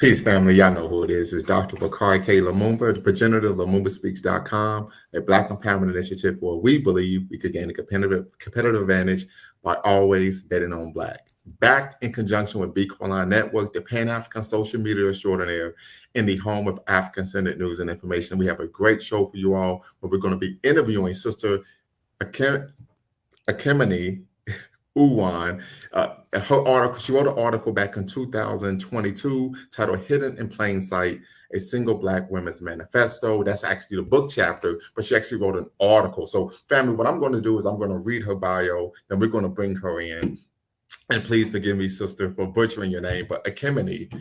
Peace, family. Y'all know who it is. It's Dr. Bakari K. Lumumba, the progenitor of LumumbaSpeaks.com, a Black empowerment initiative where we believe we could gain a competitive advantage by always betting on Black. Back in conjunction with Beacon Online Network, the Pan-African social media extraordinaire, in the home of African-centered news and information. We have a great show for you all where we're going to be interviewing Sister Ekemini Uwan. Her article, she wrote an article back in 2022 titled Hidden in Plain Sight, a Single Black Women's Manifesto. That's actually the book chapter, but she actually wrote an article. So family, what I'm going to do is I'm going to read her bio, then we're going to bring her in. And please forgive me, sister, for butchering your name, but Ekemini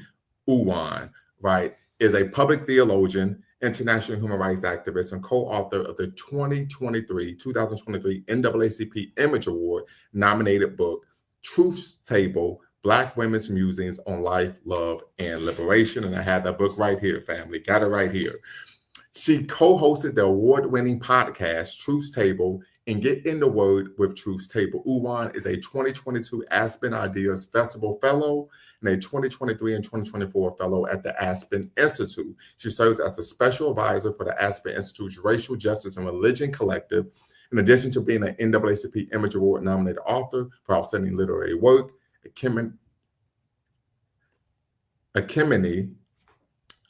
Uwan, right, is a public theologian, international human rights activist, and co-author of the 2023 NAACP Image Award-nominated book, Truth's Table, Black Women's Musings on Life, Love, and Liberation. And I have that book right here, family. Got it right here. She co-hosted the award-winning podcast, Truth's Table, and Get in the Word with Truth's Table. Uwan is a 2022 Aspen Ideas Festival Fellow and a 2023 and 2024 Fellow at the Aspen Institute. She serves as a special advisor for the Aspen Institute's Racial Justice and Religion Collective. In addition to being an NAACP Image Award-nominated author for outstanding literary work, Ekemini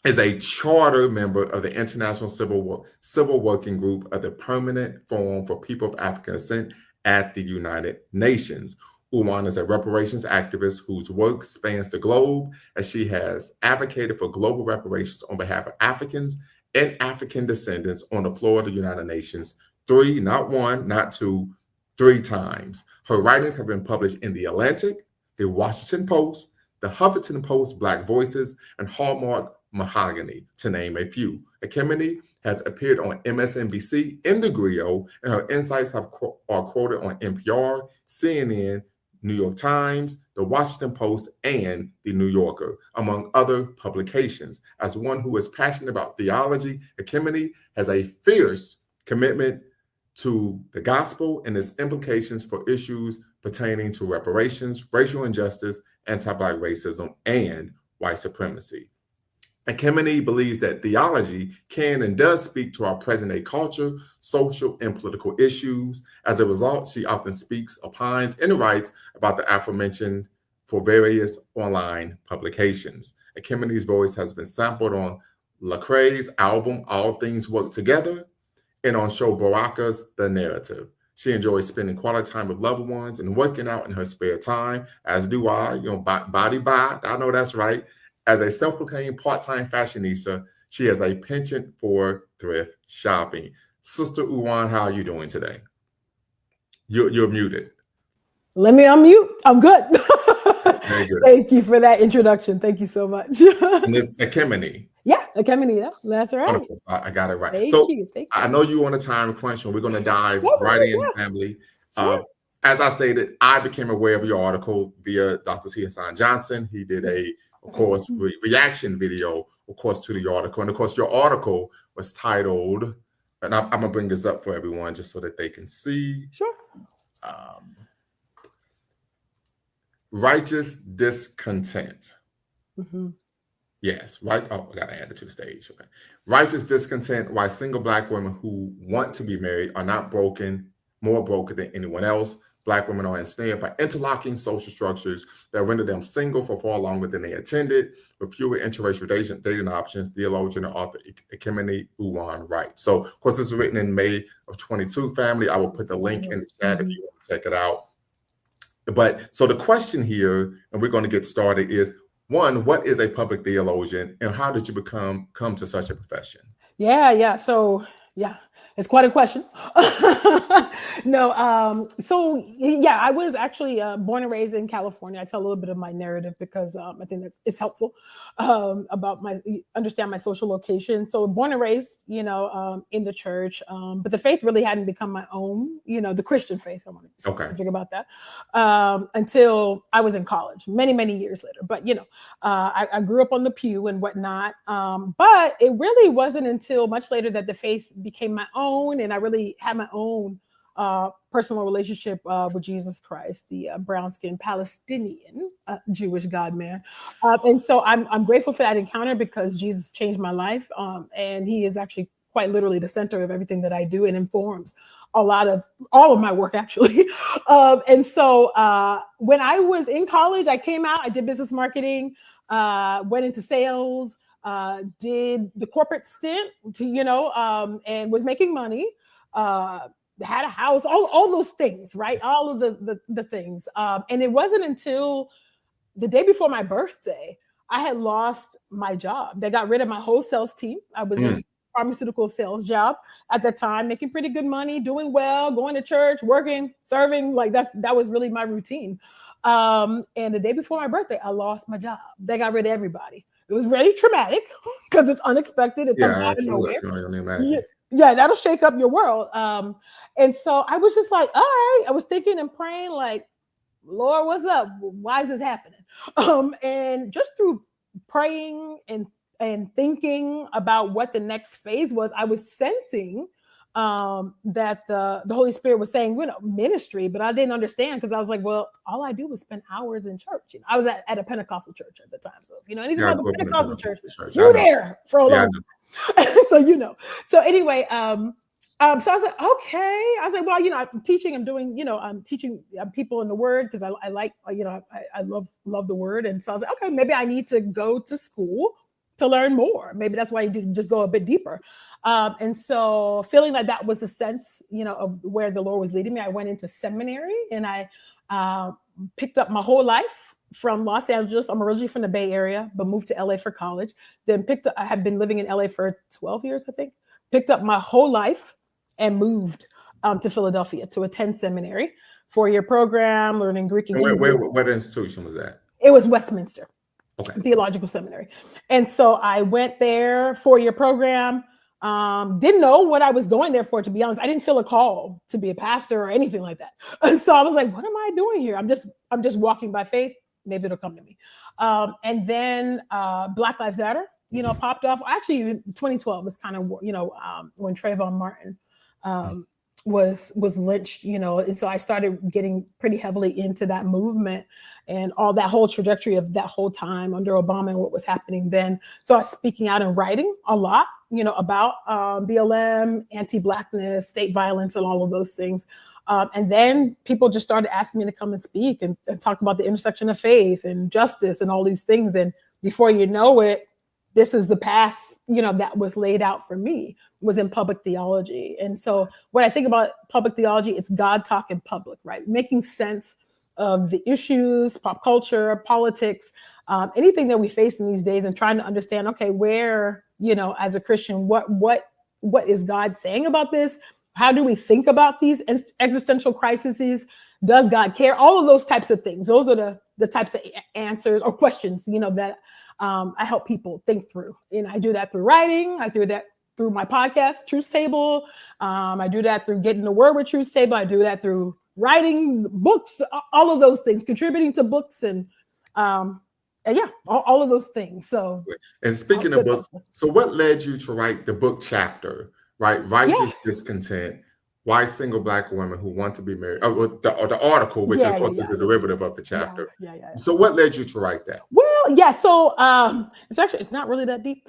is a charter member of the International Civil Working Group of the Permanent Forum for People of African Descent at the United Nations. Uwan is a reparations activist whose work spans the globe, as she has advocated for global reparations on behalf of Africans and African descendants on the floor of the United Nations 3, not 1, not 2, 3 times. Her writings have been published in The Atlantic, The Washington Post, The Huffington Post, Black Voices, and Hallmark Mahogany, to name a few. Ekemini has appeared on MSNBC in the Griot, and her insights are quoted on NPR, CNN, New York Times, The Washington Post, and The New Yorker, among other publications. As one who is passionate about theology, Ekemini has a fierce commitment to the gospel and its implications for issues pertaining to reparations, racial injustice, anti-Black racism, and white supremacy. Ekemini believes that theology can and does speak to our present-day culture, social, and political issues. As a result, she often speaks, opines, and writes about the aforementioned for various online publications. Ekemini's voice has been sampled on Lecrae's album, All Things Work Together, and on Show Baraka's The Narrative. She enjoys spending quality time with loved ones and working out in her spare time, as do I, body by, I know that's right. As a self-proclaimed part-time fashionista, she has a penchant for thrift shopping. Sister Uwan, how are you doing today? You're muted. Let me unmute. I'm good. Very good. Thank you for that introduction. Thank you so much. And it's Ekemini. Yeah, Ekemini. Yeah, that's right. Wonderful. I got it right. Thank so you. I know you on a time crunch, and we're going to dive right in, family. Sure. As I stated, I became aware of your article via Dr. C. Hassan Johnson. He did of course, reaction video, of course, to the article. And of course, your article was titled, and I'm going to bring this up for everyone just so that they can see. Sure. Righteous Discontent. Mm-hmm. Yes, right. Oh, I got to add it to the stage. Okay. Righteous discontent, why single Black women who want to be married are not more broken than anyone else. Black women are ensnared by interlocking social structures that render them single for far longer than they intended, with fewer interracial dating options. Theologian and author Ekemini Uwan writes. So, of course, this is written in May of 22, family. I will put the link in the chat if you want to check it out. But so the question here, and we're going to get started, is one, what is a public theologian, and how did you come to such a profession? Yeah. So, yeah, it's quite a question. So yeah, I was actually born and raised in California. I tell a little bit of my narrative because I think it's helpful about understand my social location. So born and raised, in the church, but the faith really hadn't become my own, the Christian faith. I want to be specific about that until I was in college, many years later. But I grew up on the pew and whatnot. But it really wasn't until much later that the faith became my own, and I really had my own personal relationship with Jesus Christ, the brown-skinned Palestinian Jewish God man. And so I'm grateful for that encounter because Jesus changed my life. And he is actually quite literally the center of everything that I do and informs all of my work, actually. And so when I was in college, I came out, I did business marketing, went into sales, did the corporate stint and was making money, had a house, all those things, right? All of the things. And it wasn't until the day before my birthday, I had lost my job. They got rid of my whole sales team. I was in pharmaceutical sales job at that time, making pretty good money, doing well, going to church, working, serving. Like that was really my routine. And the day before my birthday, I lost my job. They got rid of everybody. It was very traumatic because it's unexpected. It comes out of nowhere. Yeah, that'll shake up your world. And so I was just like, all right. I was thinking and praying like, Lord, what's up? Why is this happening? And just through praying and thinking about what the next phase was, I was sensing that the Holy Spirit was saying, ministry, but I didn't understand because I was like, well, all I do was spend hours in church. I was at a Pentecostal church at the time. So, anything about the Pentecostal church, you're there for a long time. So, so anyway, so I was like, okay. I was like, well, I'm teaching, I'm teaching people in the word because I like, I love the word. And so I was like, okay, maybe I need to go to school to learn more. Maybe that's why you did just go a bit deeper. And so feeling like that was a sense, of where the Lord was leading me, I went into seminary and I picked up my whole life from Los Angeles. I'm originally from the Bay Area, but moved to LA for college. Then I had been living in LA for 12 years, I think. Picked up my whole life and moved to Philadelphia to attend seminary, 4-year program, learning Greek and Hebrew. What institution was that? It was Westminster. Okay. Theological Seminary. And so I went there, 4-year program. Didn't know what I was going there for, to be honest. I didn't feel a call to be a pastor or anything like that. And so I was like, what am I doing here? I'm just walking by faith. Maybe it'll come to me. And then Black Lives Matter, popped off. Actually, 2012 was kind of, when Trayvon Martin was lynched, and so I started getting pretty heavily into that movement and all that whole trajectory of that whole time under Obama and what was happening then. So I was speaking out and writing a lot, about BLM, anti-Blackness, state violence, and all of those things. And then people just started asking me to come and speak and talk about the intersection of faith and justice and all these things. And before you know it, this is the path, that was laid out for me, was in public theology. And so when I think about public theology, it's God talk in public, right? Making sense of the issues, pop culture, politics, anything that we face in these days, and trying to understand, okay, where, as a Christian, what is God saying about this? How do we think about these existential crises? Does God care? All of those types of things. Those are the types of answers or questions, that I help people think through. And I do that through writing. I do that through my podcast, Truth Table. I do that through getting the word with Truth Table. I do that through writing books, all of those things, contributing to books and all of those things. So, and speaking of books, so what led you to write the book chapter, right? Righteous Discontent, Why Single Black Women Who Want to Be Married, or the article, which of course is a derivative of the chapter. So what led you to write that? Well, so it's not really that deep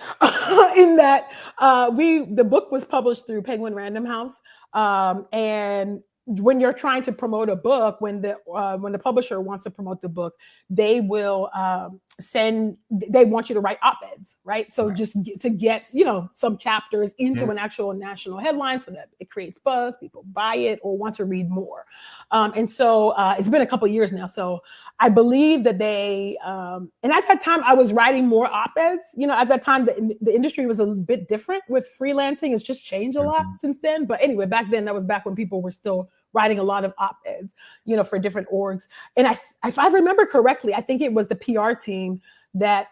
in that the book was published through Penguin Random House, and when you're trying to promote a book, when the publisher wants to promote the book, they will they want you to write op-eds, right? So just to get some chapters into an actual national headline, so that it creates buzz, people buy it or want to read more. And so it's been a couple of years now. So I believe that they and at that time I was writing more op-eds. At that time the industry was a bit different with freelancing. It's just changed a lot since then. But anyway, back then, that was back when people were still writing a lot of op-eds, for different orgs. And if I remember correctly, I think it was the PR team that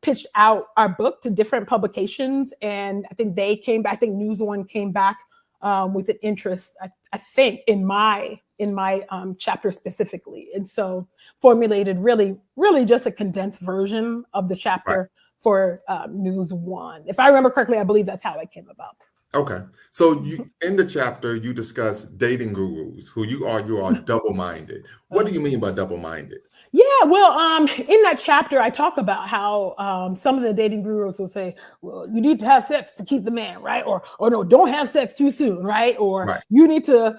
pitched out our book to different publications. And I think they came back, I think News One came back with an interest, I think, in my chapter specifically. And so formulated really, really just a condensed version of the chapter for News One. If I remember correctly, I believe that's how it came about. Okay. So you in the chapter you discuss dating gurus who you are double-minded. What do you mean by double-minded? Yeah, well, in that chapter, I talk about how some of the dating gurus will say, "Well, you need to have sex to keep the man, right?" Or no, don't have sex too soon, right? Or Right. you need to,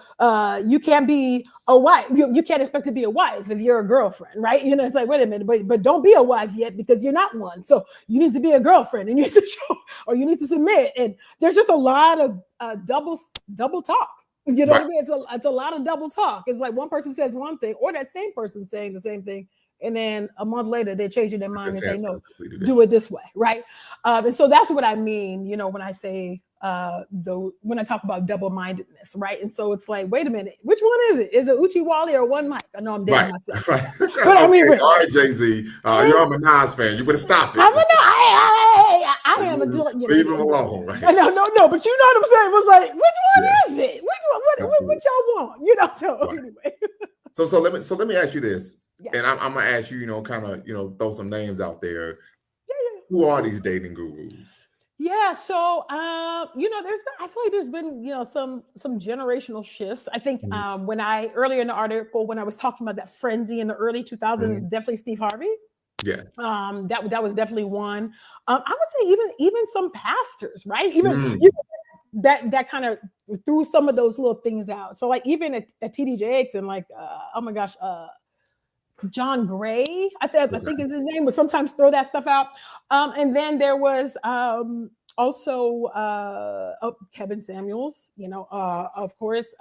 you can't be a wife. You can't expect to be a wife if you're a girlfriend, right? You know, it's like, wait a minute, but don't be a wife yet because you're not one. So you need to be a girlfriend, and you need to show, or you need to submit. And there's just a lot of double talk. You know what Right. I mean? It's a lot of double talk. It's like one person says one thing, or that same person saying the same thing, and then a month later they're changing their mind They're and saying say, "No, something completely do different. it this way," right? And so that's what I mean. You know, when I say when I talk about double-mindedness, right? And so it's like, wait a minute, which one is it? Is it Uchi Wally or One Mike? I know I'm dating Right. myself, Right. but I mean, Okay. All right, Jay-Z. You're a Nas fan. You better stop it. I'm a, I am a, you Leave know, him alone, right? no, but you know what I'm saying? It was like, which one Yeah, is it? Which one? What absolutely. y'all want? You know. So Right. anyway, So let me ask you this, yeah. and I'm gonna ask you, kind of, throw some names out there. Yeah. Who are these dating gurus? Yeah, so I feel like there's been some generational shifts. I think Mhm, when I earlier in the article when I was talking about that frenzy in the early 2000s, it was mhm. definitely Steve Harvey. Yes. That was definitely one. I would say even some pastors, right? Even Mm, that kind of threw some of those little things out. So like even at TD Jakes and like oh my gosh, John Gray, I think okay. is his name, would sometimes throw that stuff out. And then there was also Kevin Samuels, of course.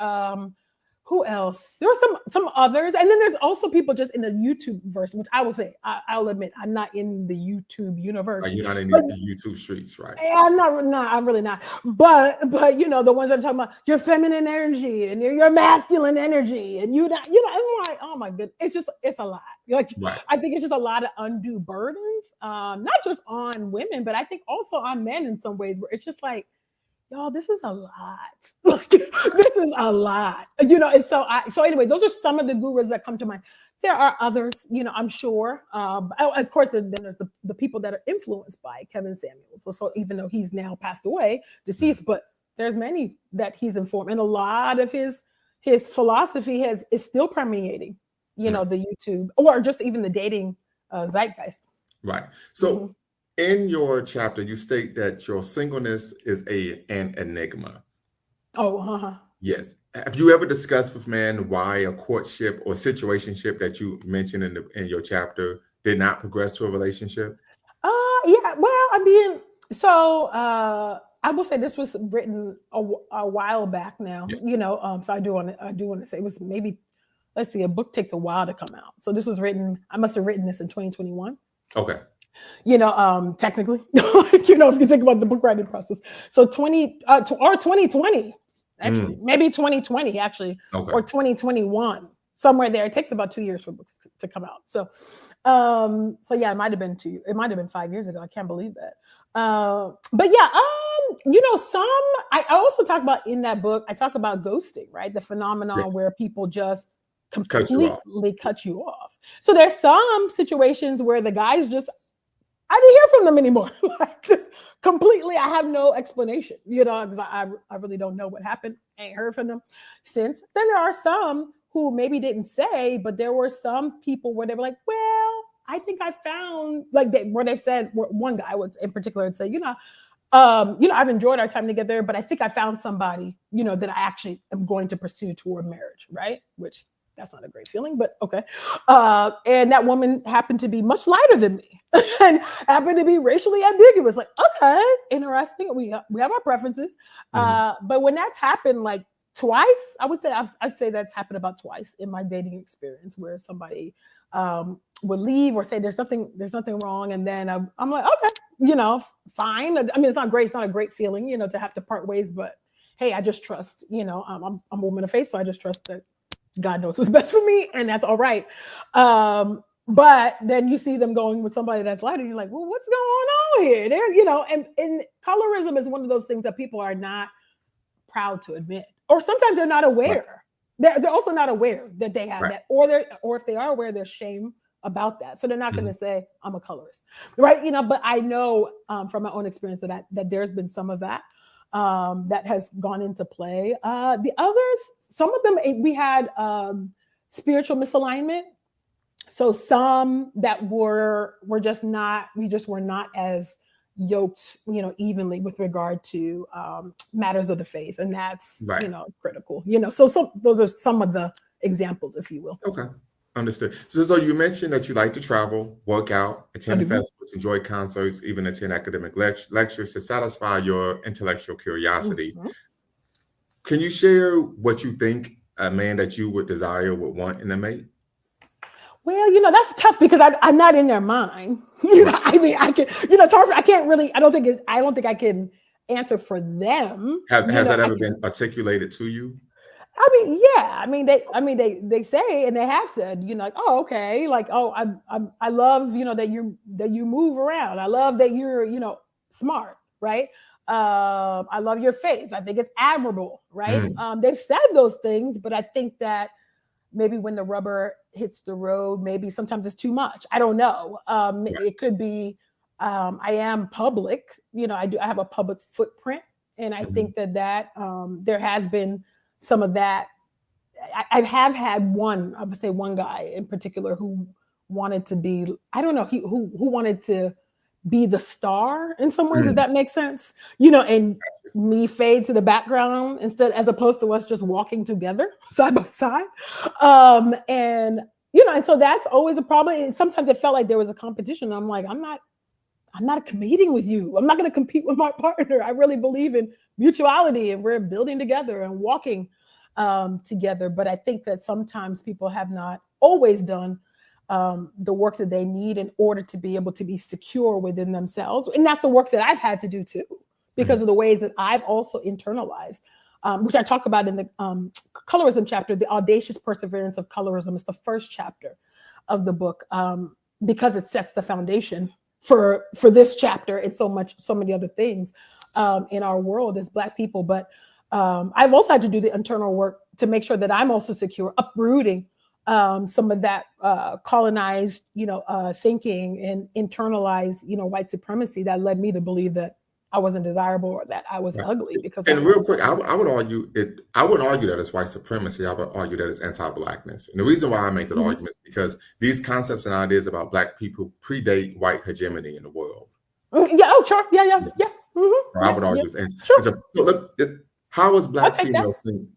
Who else? There were some others, and then there's also people just in the YouTube verse, which I will say, I'll admit, I'm not in the YouTube universe, You're not in but the YouTube streets, right? I'm not. I'm really not. But the ones I'm talking about, your feminine energy and your masculine energy, and I'm like, oh my goodness, it's a lot. Like Right. I think it's just a lot of undue burdens, not just on women, but I think also on men in some ways, where it's just like, y'all, this is a lot. Like, this is a lot. And so anyway, those are some of the gurus that come to mind. There are others, I'm sure. Of course, then there's the people that are influenced by Kevin Samuels. So even though he's now passed away, deceased, but there's many that he's informed, and a lot of his philosophy is still permeating, Right. the YouTube or just even the dating zeitgeist. Right. Mhm. So in your chapter, you state that your singleness is an enigma. Oh, uh-huh. Yes. Have you ever discussed with men why a courtship or situationship that you mentioned in your chapter did not progress to a relationship? Yeah. Well, I mean, so I will say this was written a while back now. Yeah. So I do want to say it was maybe, let's see, a book takes a while to come out. So this was written. I must have written this in 2021. Okay. Technically, if you think about the book writing process. So 2020, actually, Mm, maybe 2020, actually, okay. or 2021, somewhere there. It takes about 2 years for books to come out. So yeah, it might have been 5 years ago. I can't believe that. But yeah, I also talk about in that book. I talk about ghosting, right? The phenomenon Yes. where people just Cut you off. completely cut you off. So there's some situations where the guys just I didn't hear from them anymore. Like just completely, I have no explanation, because I really don't know what happened. I ain't heard from them since. Then there are some who maybe didn't say, but there were some people where they were like, well, I think I found where they've said one guy would in particular would say, I've enjoyed our time together, but I think I found somebody, that I actually am going to pursue toward marriage, right? Which that's not a great feeling, but okay. And that woman happened to be much lighter than me and happened to be racially ambiguous. Like, okay, interesting. We have our preferences. Mhm. But when that's happened like twice, I'd say that's happened about twice in my dating experience where somebody would leave or say there's nothing wrong. And then I'm like, okay, fine. I mean, it's not great. It's not a great feeling, to have to part ways, but hey, I just trust, I'm a woman of faith. So I just trust that God knows what's best for me, and that's all right. But then you see them going with somebody that's lighter, you're like, well, what's going on here? And colorism is one of those things that people are not proud to admit, or sometimes they're not Right. aware. They're also not aware that they have Right. that, or if they are aware, there's shame about that. So they're not going Mhm. to say I'm a colorist, right? But I know from my own experience that there's been some of that. that has gone into play. The others, some of them, we had spiritual misalignment. So some that were just not, we just were not as yoked, evenly with regard to matters of the faith, and that's Right. critical. So those are some of the examples, if you will. Okay. Understood. So you mentioned that you like to travel, work out, attend do. festivals, enjoy concerts, even attend academic lectures to satisfy your intellectual curiosity. Mhm. Can you share what you think a man that you would desire would want in a mate? Well, that's tough because I'm not in their mind. I mean, I can, it's hard. I can't really. I don't think I can answer for them. Has that ever been articulated to you? I mean, yeah. They say, and they have said, like, oh, okay, like, oh, I love, that you move around. I love that you're, smart, right? I love your faith. I think it's admirable, right? They've said those things, but I think that maybe when the rubber hits the road, maybe sometimes it's too much. I don't know. Right. It could be. I am public. I have a public footprint, and I think that there has been some of that. I have had I would say one guy in particular who wanted to be, I don't know, who wanted to be the star in some ways, if that makes sense, and me fade to the background as opposed to us just walking together side by side. And so that's always a problem. And sometimes it felt like there was a competition. I'm like, I'm not competing with you. I'm not going to compete with my partner. I really believe in mutuality, and we're building together and walking together. But I think that sometimes people have not always done the work that they need in order to be able to be secure within themselves. And that's the work that I've had to do too, because of the ways that I've also internalized, which I talk about in the colorism chapter. The audacious perseverance of colorism is the first chapter of the book, because it sets the foundation for this chapter and so many other things in our world as Black people. But I've also had to do the internal work to make sure that I'm also secure, uprooting some of that colonized, thinking and internalized, white supremacy that led me to believe that I wasn't desirable or that I was ugly. Because real quick, I would argue it. I wouldn't argue that it's white supremacy. I would argue that it's anti-Blackness. And the reason why I make that argument is because these concepts and ideas about Black people predate white hegemony in the world. Yeah. Oh, sure. Yeah. So I would argue it's so look. How is Black female singing?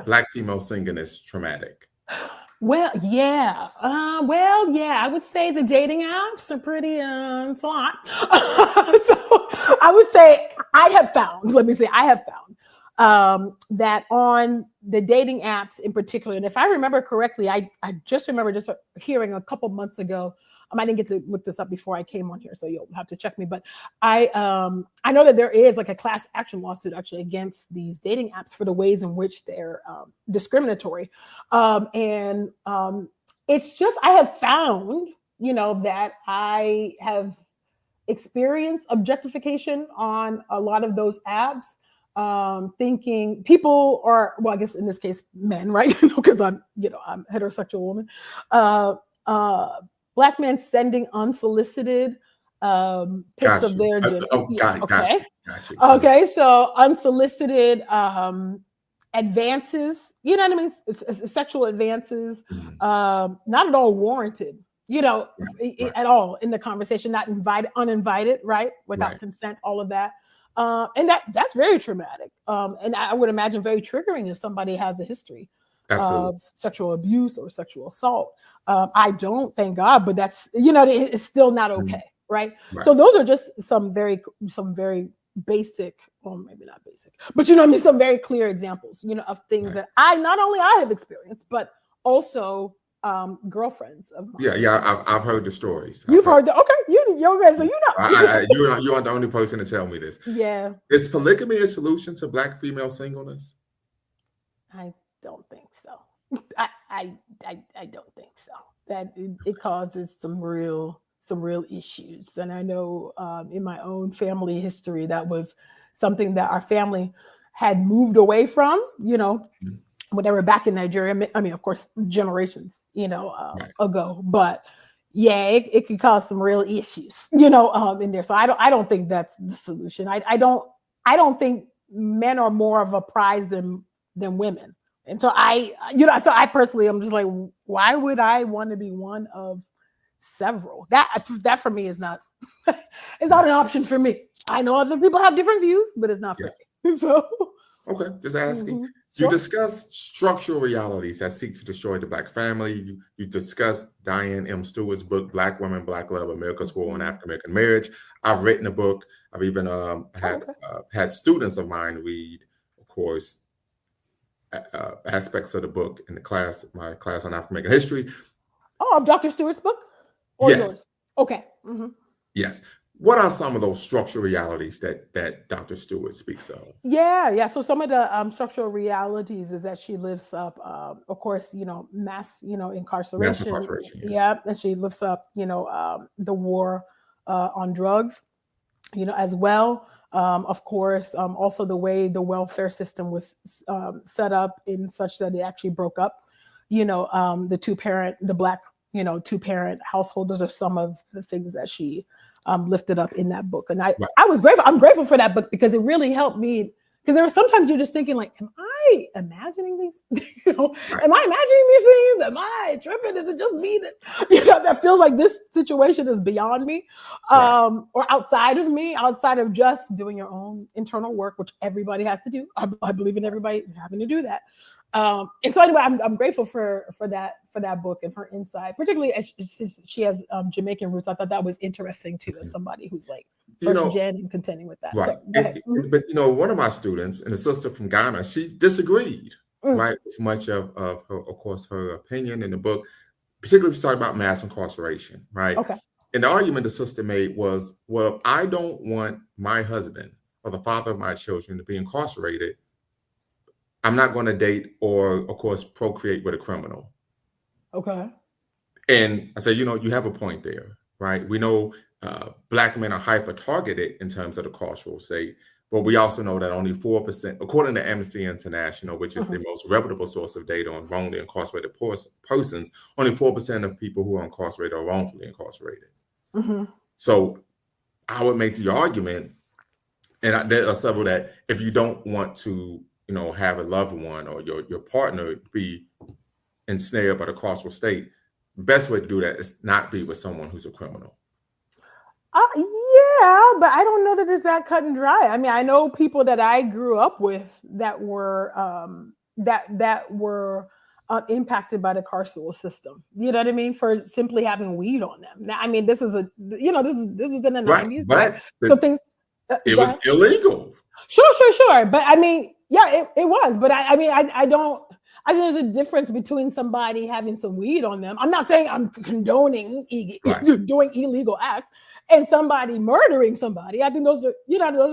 Black female singing is traumatic. Well, yeah. I would say the dating apps are pretty it's a lot. So I would say I have found that on the dating apps in particular, and if I remember correctly, I just remember just hearing a couple months ago. I didn't get to look this up before I came on here, so you'll have to check me. But I know that there is like a class action lawsuit actually against these dating apps for the ways in which they're discriminatory, and it's just I have found that I have experienced objectification on a lot of those apps. Thinking people are, well, I guess in this case, men, right? Because I'm a heterosexual woman. Black men sending unsolicited pics of their gender. Gotcha. Okay, so unsolicited advances, sexual advances, not at all warranted, at all in the conversation, not uninvited, right? Without consent, all of that. And that's very traumatic. And I would imagine very triggering if somebody has a history of sexual abuse or sexual assault. I don't, thank God, but that's, it's still not okay. Right. So those are just some very basic, or maybe not basic, but some very clear examples, of things that not only I have experienced, but also girlfriends of mine. I've heard the stories. You've heard the, okay, you're right, so you aren't the only person to tell me this. Yeah. Is polygamy a solution to Black female singleness? I don't think so. I don't think so. That it causes some real issues, and I know in my own family history that was something that our family had moved away from. When they were back in Nigeria, I mean, of course, generations, ago. But yeah, it could cause some real issues, in there. So I don't think that's the solution. I don't think men are more of a prize than women. And so I personally, I'm just like, why would I want to be one of several? That for me is not, it's not an option for me. I know other people have different views, but it's not for me. So, okay, just asking. Mhm. You Sure. discuss structural realities that seek to destroy the Black family. You discuss Diane M. Stewart's book, Black Women, Black Love, America's War on African American Marriage. I've written a book. I've even had students of mine read, of course, aspects of the book in my class on African American history. Oh, of Dr. Stewart's book? Or yes. Yours? Okay. Mm-hmm. Yes. What are some of those structural realities that Dr. Stewart speaks of? Yeah. So some of the structural realities is that she lifts up, of course, mass, incarceration. Mass incarceration, yes. Yeah, and she lifts up, the war on drugs, as well. Of course, also the way the welfare system was set up in such that it actually broke up. The Black, two-parent household. Those are some of the things that she lifted up in that book. And I was grateful. I'm grateful for that book because it really helped me. Because there were sometimes you're just thinking like, am I imagining these? Am I imagining these things? Am I tripping? Is it just me that feels like this situation is beyond me, or outside of me, outside of just doing your own internal work, which everybody has to do. I believe in everybody having to do that. And so anyway, I'm grateful for that book and her insight, particularly as she has Jamaican roots. I thought that was interesting too, as somebody who's like first gen and contending with that. Right. So, but one of my students and a sister from Ghana, she disagreed, right, with much of her, of course, her opinion in the book, particularly if you talk about mass incarceration, right? Okay. And the argument the sister made was, well, I don't want my husband or the father of my children to be incarcerated. I'm not going to date or, of course, procreate with a criminal. Okay. And I said, you have a point there, right? We know Black men are hyper-targeted in terms of the carceral state, but we also know that only 4%, according to Amnesty International, which is the most reputable source of data on wrongly incarcerated persons, only 4% of people who are incarcerated are wrongfully incarcerated. So I would make the argument, and there are several, that if you don't want to, have a loved one or your partner be ensnared by the carceral state, the best way to do that is not be with someone who's a criminal. Yeah, but I don't know that it's that cut and dry. I mean, I know people that I grew up with that were impacted by the carceral system. You know what I mean? For simply having weed on them. Now, I mean, this was in the 90s, but so things. It was illegal. Sure. But I mean, yeah, it was. But I mean, I don't. I think there's a difference between somebody having some weed on them. I'm not saying I'm condoning doing illegal acts, and somebody murdering somebody. I think those are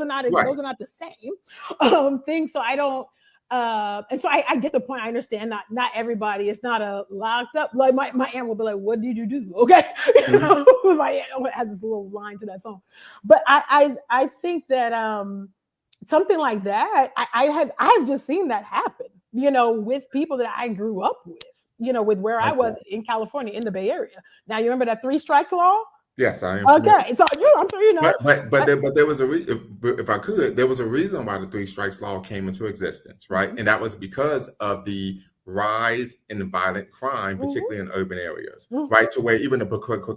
not the same thing. So I don't. And so I get the point. I understand not everybody. It's not a locked up. Like my aunt will be like, "What did you do?" Okay, my aunt has this little line to that song. But I think that something like that. I have just seen that happen. With people that I grew up with, with where I was in California, in the Bay Area. Now, you remember that 3 strikes law? Yes, I am. Okay, so I'm sure you know. But there was if I could, there was a reason why the 3 strikes law came into existence, right? And that was because of the rise in violent crime, particularly in urban areas, right? To where even the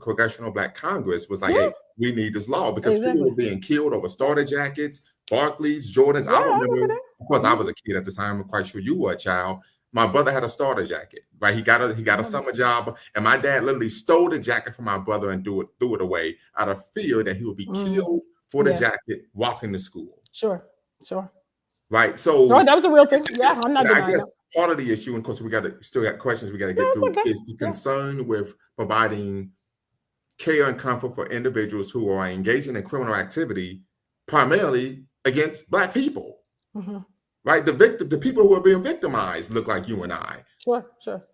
Congressional Black Congress was like, hey, we need this law because people were being killed over starter jackets, Barclays, Jordans. I remember, of course, I was a kid at the time. I'm quite sure you were a child. My brother had a starter jacket, right? He got a summer job, and my dad literally stole the jacket from my brother and threw it away out of fear that he would be killed for the jacket walking to school. Sure. Right. So that was a real thing. Yeah, I'm not denying I guess part of the issue, and of course we still got questions we got to get through, is the concern with providing care and comfort for individuals who are engaging in criminal activity, primarily against Black people. Right, the people who are being victimized look like you and I. Sure.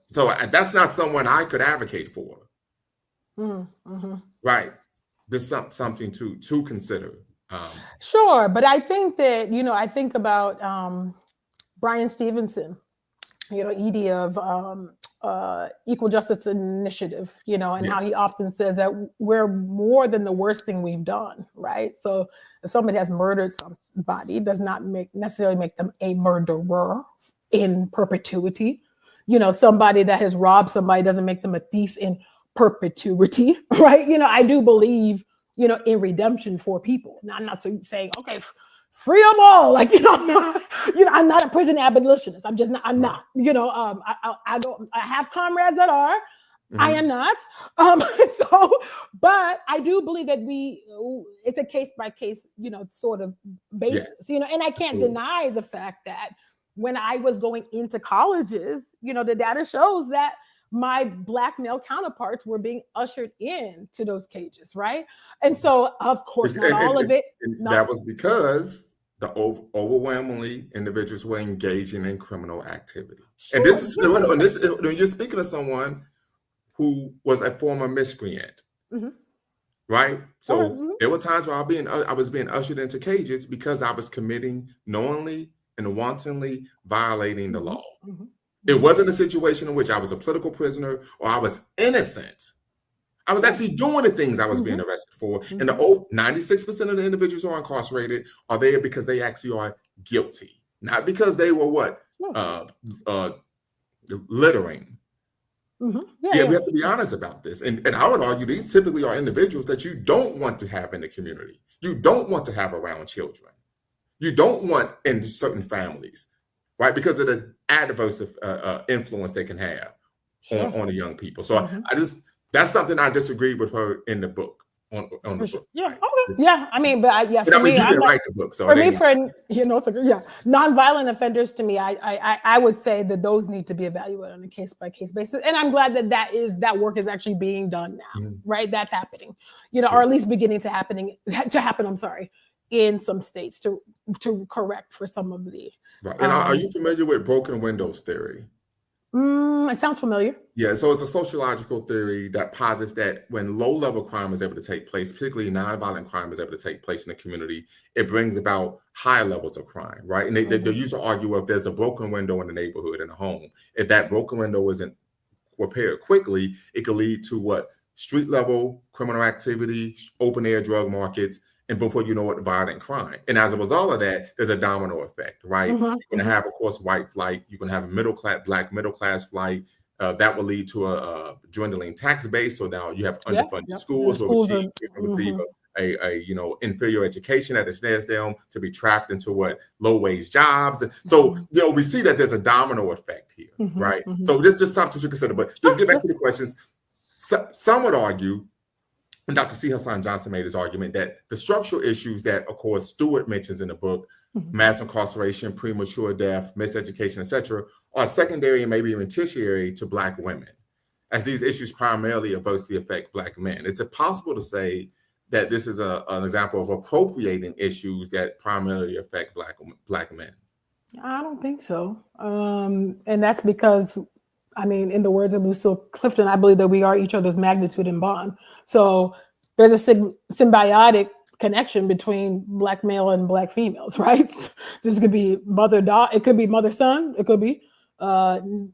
So that's not someone I could advocate for. Right, there's something to consider. Sure, but I think that I think about Brian Stevenson, Edie of Equal Justice Initiative, and how he often says that we're more than the worst thing we've done, right? So if somebody has murdered somebody, it does not necessarily make them a murderer in perpetuity. Somebody that has robbed somebody doesn't make them a thief in perpetuity, right? I do believe, in redemption for people. Now, I'm not saying, okay, free them all. I'm not a prison abolitionist. I'm just not, I'm not, I have comrades that are, I am not. But I do believe that it's a case by case, sort of basis, and I can't deny the fact that when I was going into colleges, the data shows that my Black male counterparts were being ushered into those cages, right? And so, of course, not all of it. That was because the overwhelmingly individuals were engaging in criminal activity. Sure, and when you're speaking to someone who was a former miscreant, right? So there were times where I was being ushered into cages because I was committing knowingly and wantonly violating the law. It wasn't a situation in which I was a political prisoner or I was innocent. I was actually doing the things I was being arrested for. And the 96% of the individuals who are incarcerated are there because they actually are guilty, not because they were littering. We have to be honest about this. And I would argue these typically are individuals that you don't want to have in the community. You don't want to have around children. You don't want in certain families, right? Because of the adverse influence they can have on the young people. So that's something I disagreed with her in the book. On the book. Yeah. Okay. Yeah. I mean, but you didn't write the book, so nonviolent offenders. To me, I would say that those need to be evaluated on a case by case basis, and I'm glad that work is actually being done now. Right, that's happening. Or at least beginning to happen. I'm sorry, in some states to correct for some of the. Right. And are you familiar with broken windows theory? It sounds familiar. Yeah, so it's a sociological theory that posits that when low-level crime is able to take place, particularly nonviolent crime is able to take place in the community, it brings about high levels of crime, right? And they used to argue if there's a broken window in the neighborhood, in a home, if that broken window isn't repaired quickly, it could lead to street-level criminal activity, open-air drug markets, and before you know it, violent crime. And as a result of that, there's a domino effect, right? You're going to have, of course, white flight. You're going to have a Black middle-class flight. That will lead to a dwindling tax base. So now you have underfunded schools where receive a inferior education that ensnares them to be trapped into low-wage jobs. So we see that there's a domino effect here, right? So this is just something to consider. But let's get back to the questions. Some would argue, and Dr. C. Hassan Johnson made his argument that the structural issues that, of course, Stewart mentions in the book, mass incarceration, premature death, miseducation, etc., are secondary and maybe even tertiary to Black women, as these issues primarily adversely affect Black men. Is it possible to say that this is an example of appropriating issues that primarily affect Black men? I don't think so. And that's because, in the words of Lucille Clifton, I believe that we are each other's magnitude and bond. So there's a symbiotic connection between Black male and Black females, right? This could be mother-daughter, it could be mother-son, it could be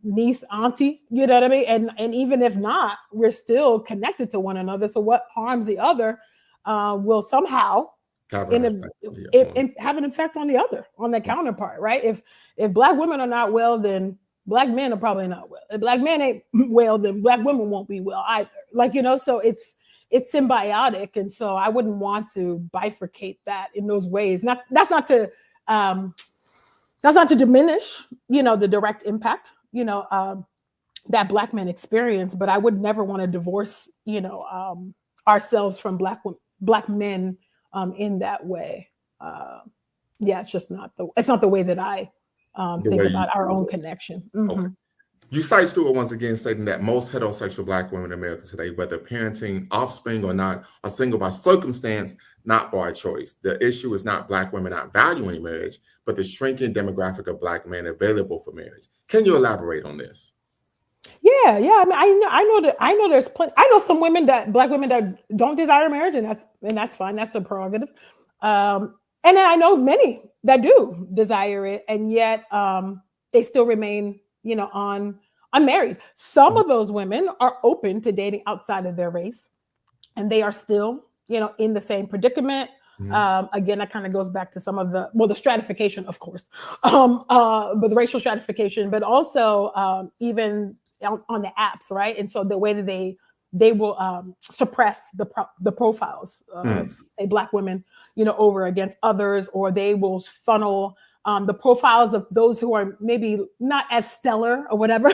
niece, auntie, you know what I mean? And even if not, we're still connected to one another. So what harms the other will somehow have an effect on the other, on the counterpart, right? If Black women are not well, then Black men are probably not well. If Black men ain't well, then Black women won't be well either. So it's symbiotic. And so I wouldn't want to bifurcate that in those ways. That's not to diminish, the direct impact, that Black men experience, but I would never want to divorce, ourselves from Black men in that way. It's just not the way that I think about our own connection. Okay. You cite Stewart once again, stating that most heterosexual Black women in America today, whether parenting offspring or not, are single by circumstance, not by choice. The issue is not Black women not valuing marriage, but the shrinking demographic of Black men available for marriage. Can you elaborate on this? Yeah. I know there's plenty. I know some Black women that don't desire marriage, and that's fine. That's their prerogative. And then I know many that do desire it, and yet they still remain, unmarried. Some of those women are open to dating outside of their race, and they are still, in the same predicament. Again, that kind of goes back to some of the stratification, of course, but the racial stratification, but also even on the apps, right? And so the way that they will suppress the profiles of, say, Black women, over against others, or they will funnel the profiles of those who are maybe not as stellar or whatever,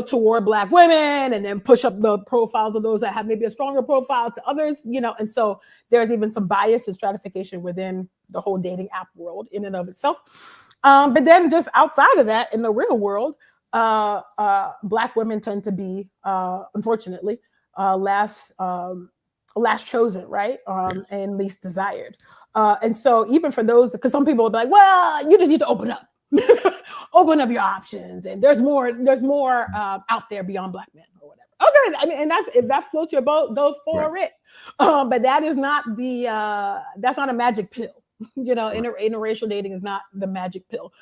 toward Black women, and then push up the profiles of those that have maybe a stronger profile to others, and so there's even some bias and stratification within the whole dating app world in and of itself. But then just outside of that, in the real world, Black women tend to be, unfortunately, last chosen, right? Yes. And least desired. And so even for those, because some people will be like, well, you just need to open up, open up your options. And there's more out there beyond Black men or whatever. Okay. I mean, and if that floats your boat, go for it. But that is not that's not a magic pill. Interracial dating is not the magic pill.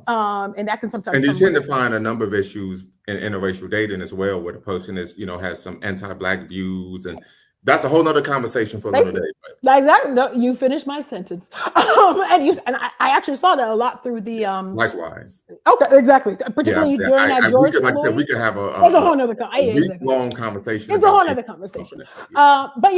And that can sometimes. And you tend to find a number of issues in interracial dating as well, where the person is, has some anti-Black views, and that's a whole nother conversation for another day. But. Exactly. No, you finished my sentence. And I actually saw that a lot through the likewise. Okay, exactly. Particularly during that George Floyd. Like I said, we could have a whole nother long conversation. It's a whole other conversation. But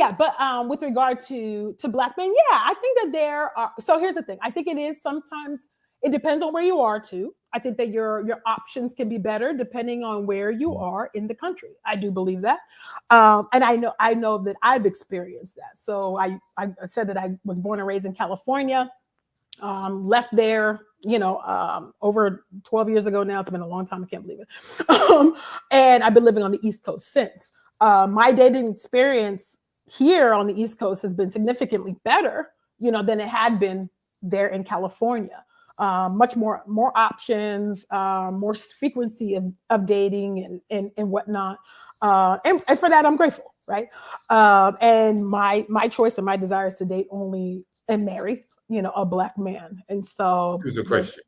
with regard to Black men, I think that there are. So here's the thing. I think it is sometimes. It depends on where you are too. I think that your options can be better depending on where you are in the country. I do believe that, and I know that I've experienced that. So I said that I was born and raised in California, left there, over 12 years ago now. It's been a long time. I can't believe it. And I've been living on the East Coast since. My dating experience here on the East Coast has been significantly better, than it had been there in California. Much more options, more frequency of dating and whatnot. And for that, I'm grateful, right? And my choice and my desire is to date only and marry, a Black man. And so who's a Christian.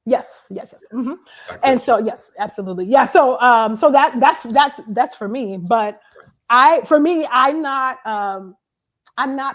Yes. Mm-hmm. And so, yes, absolutely. Yeah. So that's for me. But I'm not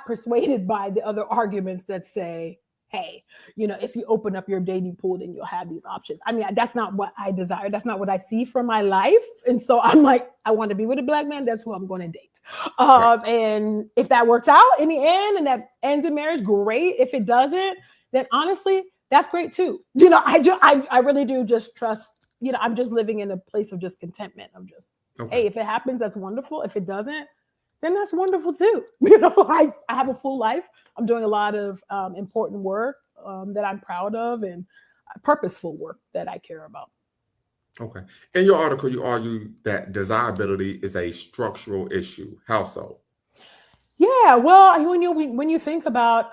persuaded by the other arguments that say, hey, if you open up your dating pool, then you'll have these options. I mean, that's not what I desire. That's not what I see for my life. And so I'm like, I want to be with a Black man. That's who I'm going to date. And if that works out in the end and that ends in marriage, great. If it doesn't, then honestly, that's great too. I really do just trust, I'm just living in a place of just contentment. I'm just, hey, if it happens, that's wonderful. If it doesn't, then that's wonderful too. I have a full life. I'm doing a lot of important work that I'm proud of, and purposeful work that I care about. Okay. In your article, you argue that desirability is a structural issue. How so? Yeah, well, when you think about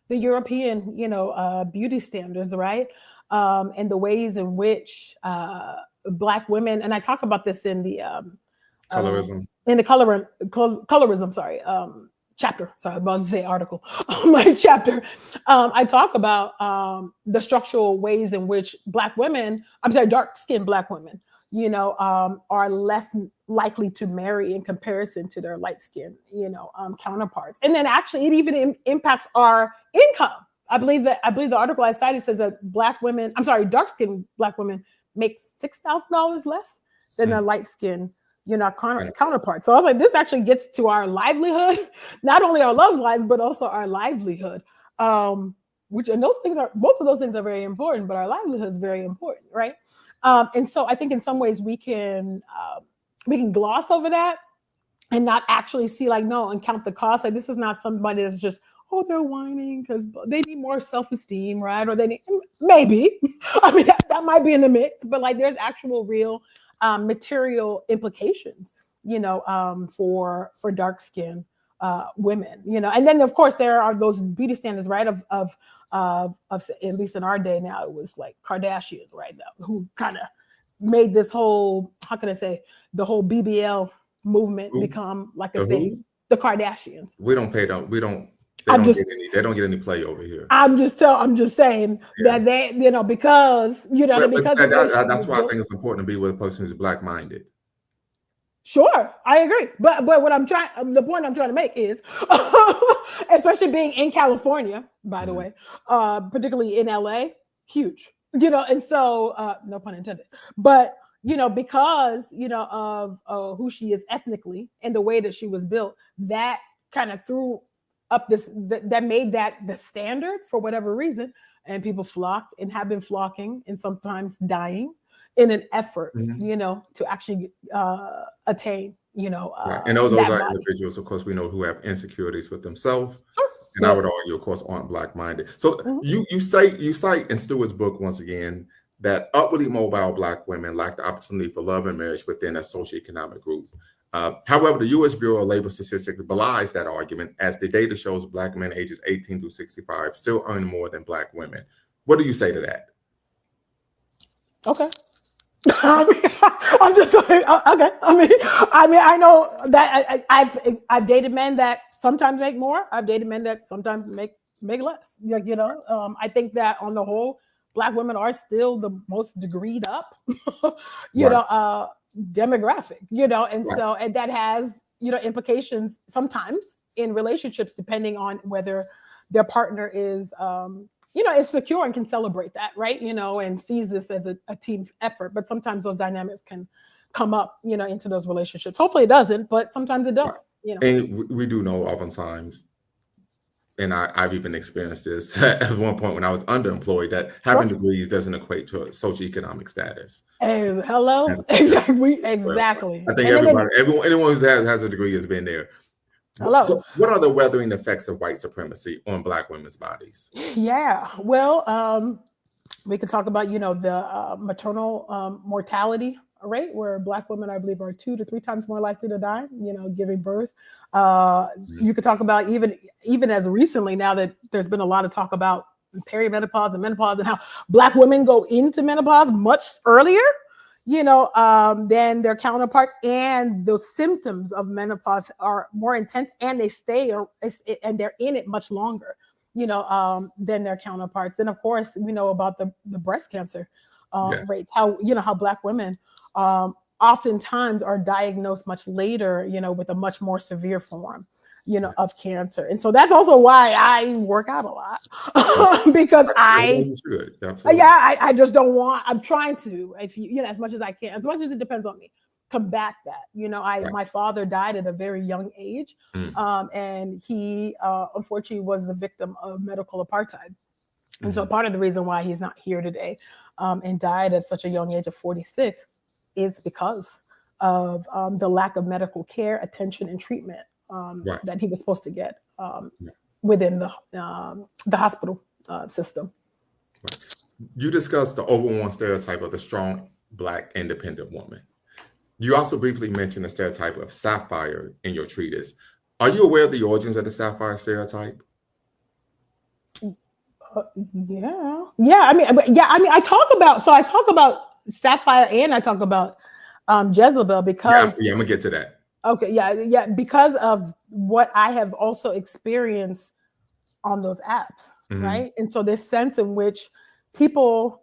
the European, beauty standards, right, and the ways in which Black women, and I talk about this in the colorism. In the colorism, chapter. Sorry, I was about to say article. My chapter. I talk about the structural ways in which dark-skinned Black women, are less likely to marry in comparison to their light-skinned, counterparts. And then actually, it even impacts our income. I believe the article I cited says that dark-skinned Black women make $6,000 less than their light-skinned counterparts. So I was like, this actually gets to our livelihood, not only our love lives, but also our livelihood. And both of those things are very important, but our livelihood is very important, right? And so I think in some ways we can gloss over that and not actually see and count the cost. Like, this is not somebody that's just, they're whining because they need more self-esteem, right? Or they need, maybe, I mean, that might be in the mix, but there's actual real material implications, for dark skin women, and then of course there are those beauty standards, right? Of at least in our day now, it was like Kardashians, right? Who kind of made this whole, the whole BBL movement become like a thing. The Kardashians. We don't They don't get any play over here. I'm just saying that they, because that's why I think it's important to be with a person who's black-minded. Sure, I agree. But the point I'm trying to make is, especially being in California, by the way, particularly in LA, huge, and so no pun intended. But because of who she is ethnically and the way that she was built, that kind of threw up that made that the standard for whatever reason, and people flocked and have been flocking and sometimes dying in an effort, to actually attain, right. And those are body. Individuals, of course, we know who have insecurities with themselves. Sure. And I would argue, of course, aren't black-minded. So you cite in Stewart's book, once again, that upwardly mobile Black women lack the opportunity for love and marriage within a socioeconomic group. However, the U.S. Bureau of Labor Statistics belies that argument, as the data shows Black men ages 18 through 65 still earn more than Black women. What do you say to that? Okay. I'm just okay. I know that I've dated men that sometimes make more. I've dated men that sometimes make less. I think that on the whole, Black women are still the most degreed up, demographic. So and that has implications sometimes in relationships, depending on whether their partner is is secure and can celebrate that, right? And sees this as a team effort. But sometimes those dynamics can come up, into those relationships. Hopefully it doesn't, but sometimes it does. Right. And we do know oftentimes, and I've even experienced this at one point when I was underemployed, that having degrees doesn't equate to a socioeconomic status. Hey, hello. Exactly. I think anyone who has a degree has been there. Hello. So what are the weathering effects of white supremacy on Black women's bodies? Yeah, well, we could talk about, the maternal mortality rate, where Black women, I believe, are 2 to 3 times more likely to die, giving birth. You could talk about even as recently, now that there's been a lot of talk about perimenopause and menopause and how Black women go into menopause much earlier, than their counterparts, and the symptoms of menopause are more intense, and they and they're in it much longer, than their counterparts. And of course, we know about the breast cancer rates, how Black women oftentimes are diagnosed much later, with a much more severe form, of cancer. And so that's also why I work out a lot, because I just don't want, I'm trying to, as much as I can, as much as it depends on me, combat that. My father died at a very young age, and he unfortunately was the victim of medical apartheid. And so part of the reason why he's not here today, and died at such a young age of 46, is because of the lack of medical care, attention, and treatment that he was supposed to get within the hospital system. Right. You discussed the overworn stereotype of the strong Black independent woman. You also briefly mentioned the stereotype of sapphire in your treatise. Are you aware of the origins of the sapphire stereotype? I talk about sapphire, and I talk about Jezebel, because I'm gonna get to that. Okay, because of what I have also experienced on those apps, right? And so this sense in which people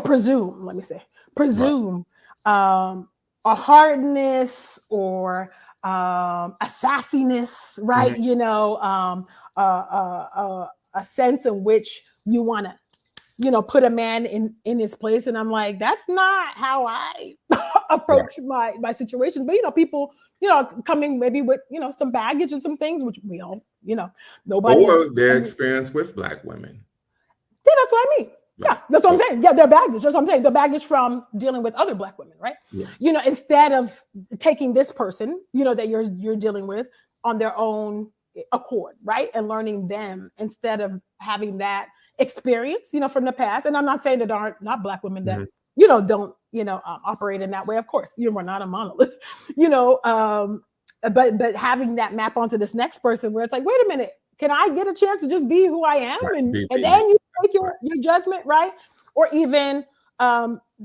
presume a hardness or a sassiness, right? A sense in which you want to put a man in his place. And I'm like, that's not how I approach my situations. But, people, coming maybe with, some baggage and some things, which we all, nobody. Or their experience with Black women. Yeah, that's what I mean. Yeah, that's what I'm saying. Yeah, their baggage. That's what I'm saying. The baggage from dealing with other Black women, right? Yeah. Instead of taking this person, that you're dealing with on their own accord, right? And learning them, instead of having that experience, from the past. And I'm not saying that there aren't not Black women that, don't, operate in that way. Of course, we're not a monolith, but having that map onto this next person where it's like, wait a minute, can I get a chance to just be who I am? And then you make your judgment, right? Or even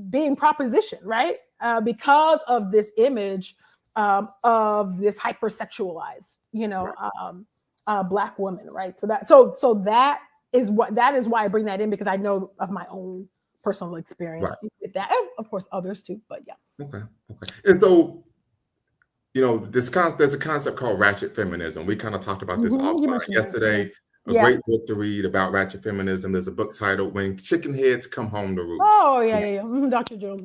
being propositioned, right? Because of this image of this hypersexualized, Black women, right? So that is why I bring that in, because I know of my own personal experience with that, and of course others too. But yeah. Okay. And so, there's a concept called ratchet feminism. We kind of talked about this offline yesterday. A great book to read about ratchet feminism. There's a book titled "When Chicken Heads Come Home to Roost." Oh yeah. Dr. Jones.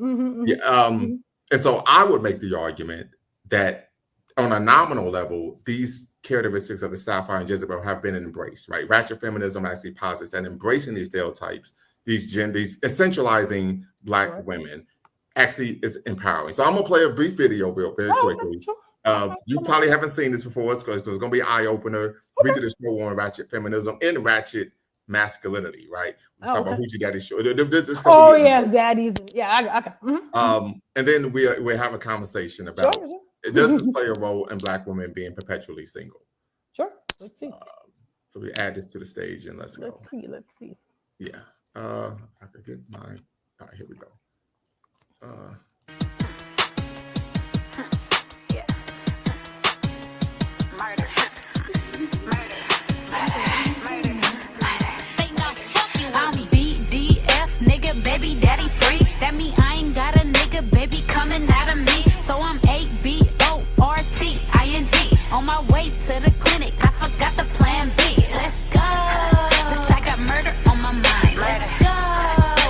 And so I would make the argument that on a nominal level, these characteristics of the Sapphire and Jezebel have been embraced, right? Ratchet feminism actually posits that embracing these stereotypes, these essentializing Black women, actually is empowering. So I'm gonna play a brief video very quickly. You probably haven't seen this before. It's going to be an eye-opener. We did a show on ratchet feminism and ratchet masculinity, right? We talk about Hoochie Daddy show. Zaddies. Okay. And then we have a conversation about does this play a role in Black women being perpetually single? Sure. Let's see. So we add this to the stage and let's go. Let's see. Yeah. I could get mine. All right, here we go. Nigga, baby, daddy free. That mean I ain't got a nigga, baby, coming out of me. So I'm ABORTING. On my way to the clinic, I forgot the plan B. Let's go. Bitch, I got murder on my mind. Let's go.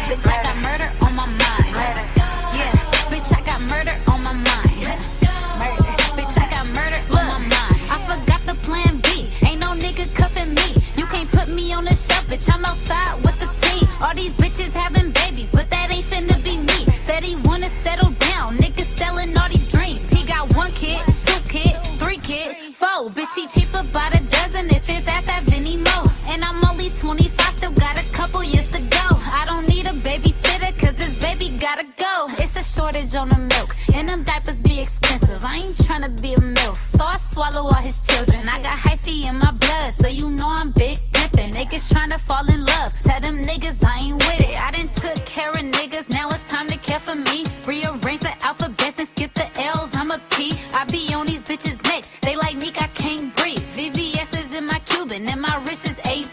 Bitch, I got murder on my mind. Let's go. Yeah, bitch, I got murder on my mind. Let's go. Murder. Bitch, I got murder on my mind. I forgot the plan B. Ain't no nigga cuffing me. You can't put me on the shelf, bitch. I'm outside with the team. All these bitches having babies, but that ain't finna be me. Said he wanna settle down, niggas selling all these dreams. He got 1 kid, 2 kid, 3 kid, 4. Bitch, he cheaper by the dozen if his ass have any more. And I'm only 25, still got a couple years to go. I don't need a babysitter, cause this baby gotta go. It's a shortage on the milk, and them diapers be expensive. I ain't tryna be a MILF, so I swallow all his children. I got hyphy in my blood, so you know I'm big pimpin'. Niggas tryna fall in love, tell them niggas I ain't with it. I done took care of niggas, now it's time to care for me. Rearrange the alphabets and skip the L's, I'm a P. I be on these bitches next, they like Nick, I can't breathe. VVS is in my Cuban, and my wrist is AP.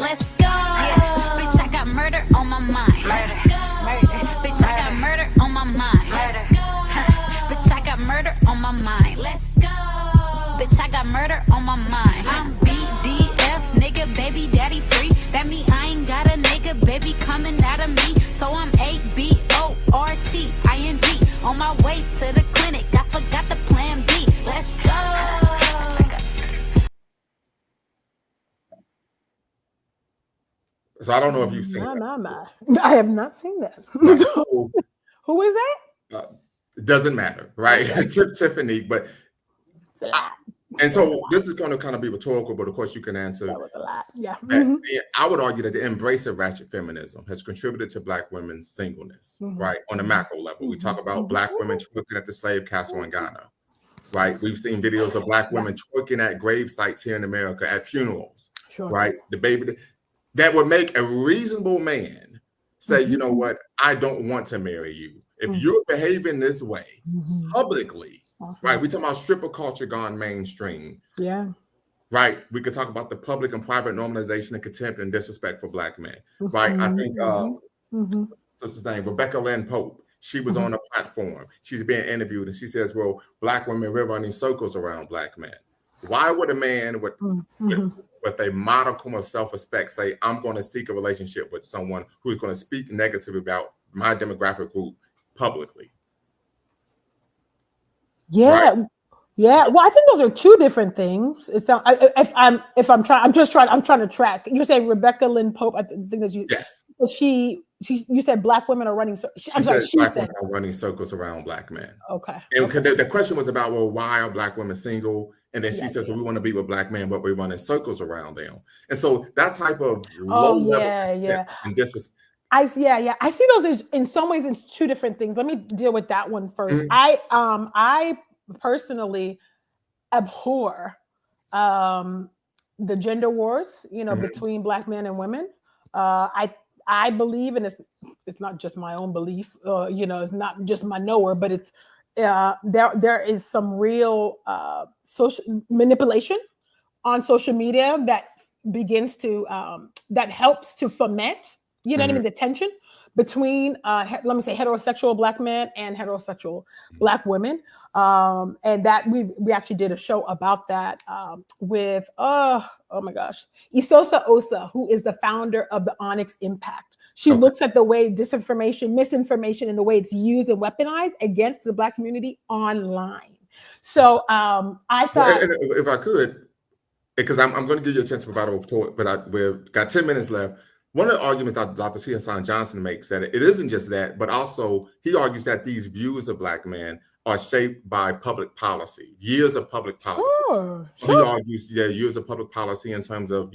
Let's go. Yeah, bitch, I got murder on my mind. Murder. Bitch, I got murder on my mind. Bitch, I got murder on my mind. Let's go. Bitch, I got murder on my mind. I'm BDF, nigga, baby, daddy free. That mean I ain't got a nigga, baby, coming out of me. So I'm ABORTING. On my way to the clinic, I forgot the plan B. Let's go. So I don't know if you've seen that. I have not seen that. So, who is that? It doesn't matter, right? Okay. Tiffany, but and so this is going to kind of be rhetorical, but of course you can answer. That was a lot. Yeah. And I would argue that the embrace of ratchet feminism has contributed to Black women's singleness, right? On a macro level, we talk about Black women twerking at the slave castle in Ghana, right? We've seen videos of Black women twerking at grave sites here in America at funerals, right? The baby that would make a reasonable man say, you know what, I don't want to marry you. If you're behaving this way publicly, right? We talk about stripper culture gone mainstream. Yeah. Right. We could talk about the public and private normalization and contempt and disrespect for Black men. Right. I think what's his name? Rebecca Lynn Pope. She was on a platform. She's being interviewed and she says, well, Black women we're running circles around Black men. Why would a man with a modicum of self-respect say, I'm going to seek a relationship with someone who's going to speak negatively about my demographic group publicly? Yeah. Right. Yeah. Well, I think those are two different things. It's I'm trying to track. You're saying Rebecca Lynn Pope. I think that you. Yes. You said Black women are running. She said Black women are running circles around Black men. Okay. And the question was about, well, why are Black women single? And then she says, well, we want to be with Black men, but we're running circles around them. And so that type of low level and disrespect. I see those in some ways in two different things. Let me deal with that one first. I personally abhor the gender wars, between Black men and women. I believe, and it's not just my own belief, it's not just my knower, but it's there is some real social manipulation on social media that begins to that helps to foment, you know what I mean, the tension between let me say heterosexual Black men and heterosexual Black women, and that we actually did a show about that with oh my gosh, Isosa Osa, who is the founder of the Onyx Impact. She looks at the way disinformation, misinformation, and the way it's used and weaponized against the Black community online. So I thought, and if I could, because I'm going to give you a chance to provide a report, but we've got 10 minutes left. One of the arguments that Dr. C. Hassan Johnson makes that it isn't just that, but also he argues that these views of Black men are shaped by public policy, years of public policy. Sure. He argues, years of public policy in terms of,